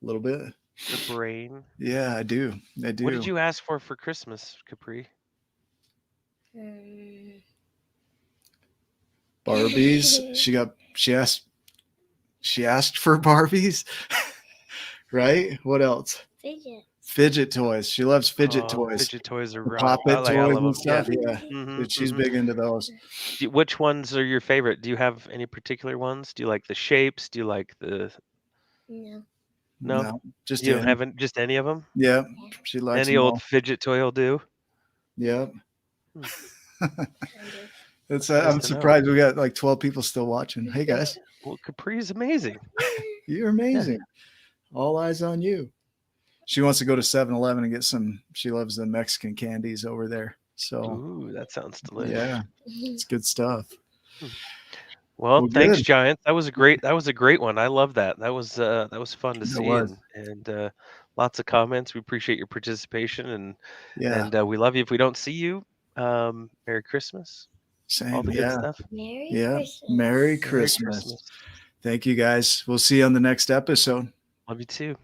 [SPEAKER 2] A little bit.
[SPEAKER 1] The brain.
[SPEAKER 2] Yeah, I do. I do.
[SPEAKER 1] What did you ask for Christmas, Capri?
[SPEAKER 2] Barbies. She asked for Barbies. Right? What else? Fidget toys. She loves fidget toys.
[SPEAKER 1] Fidget toys are rock.
[SPEAKER 2] Pop It
[SPEAKER 1] I
[SPEAKER 2] toys
[SPEAKER 1] love
[SPEAKER 2] and
[SPEAKER 1] them. Yeah.
[SPEAKER 2] stuff. Yeah. She's big into those.
[SPEAKER 1] Which ones are your favorite? Do you have any particular ones? Do you like the shapes? Do you like the
[SPEAKER 4] No.
[SPEAKER 1] no?
[SPEAKER 2] Just
[SPEAKER 1] You don't
[SPEAKER 2] any.
[SPEAKER 1] have just any of them?
[SPEAKER 2] Yep. She likes
[SPEAKER 1] Any
[SPEAKER 2] them
[SPEAKER 1] old
[SPEAKER 2] all.
[SPEAKER 1] fidget toy will do.
[SPEAKER 2] Yep.
[SPEAKER 4] Kind of.
[SPEAKER 2] It's
[SPEAKER 1] Nice
[SPEAKER 2] I'm
[SPEAKER 1] to know.
[SPEAKER 2] surprised we got like 12 people still watching. Hey guys,
[SPEAKER 1] Well, Capri's amazing.
[SPEAKER 2] you're amazing. All eyes on you. She wants to go to 7-Eleven and get some. She loves the Mexican candies over there. So
[SPEAKER 1] Ooh, that sounds delicious.
[SPEAKER 2] yeah, it's good stuff.
[SPEAKER 1] Well,
[SPEAKER 2] Well,
[SPEAKER 1] thanks,
[SPEAKER 2] good.
[SPEAKER 1] Giants. That was a great one. I love that. That was fun to
[SPEAKER 2] That
[SPEAKER 1] see
[SPEAKER 2] was.
[SPEAKER 1] and lots of comments. We appreciate your participation
[SPEAKER 2] Yeah.
[SPEAKER 1] and we love you. If we don't see you, Merry Christmas.
[SPEAKER 2] Same.
[SPEAKER 1] All the good stuff.
[SPEAKER 4] Merry
[SPEAKER 2] Yeah.
[SPEAKER 4] Christmas.
[SPEAKER 2] Merry
[SPEAKER 1] Merry
[SPEAKER 2] Christmas.
[SPEAKER 1] Christmas.
[SPEAKER 2] Thank you guys. We'll see you on the next episode.
[SPEAKER 1] Love you too.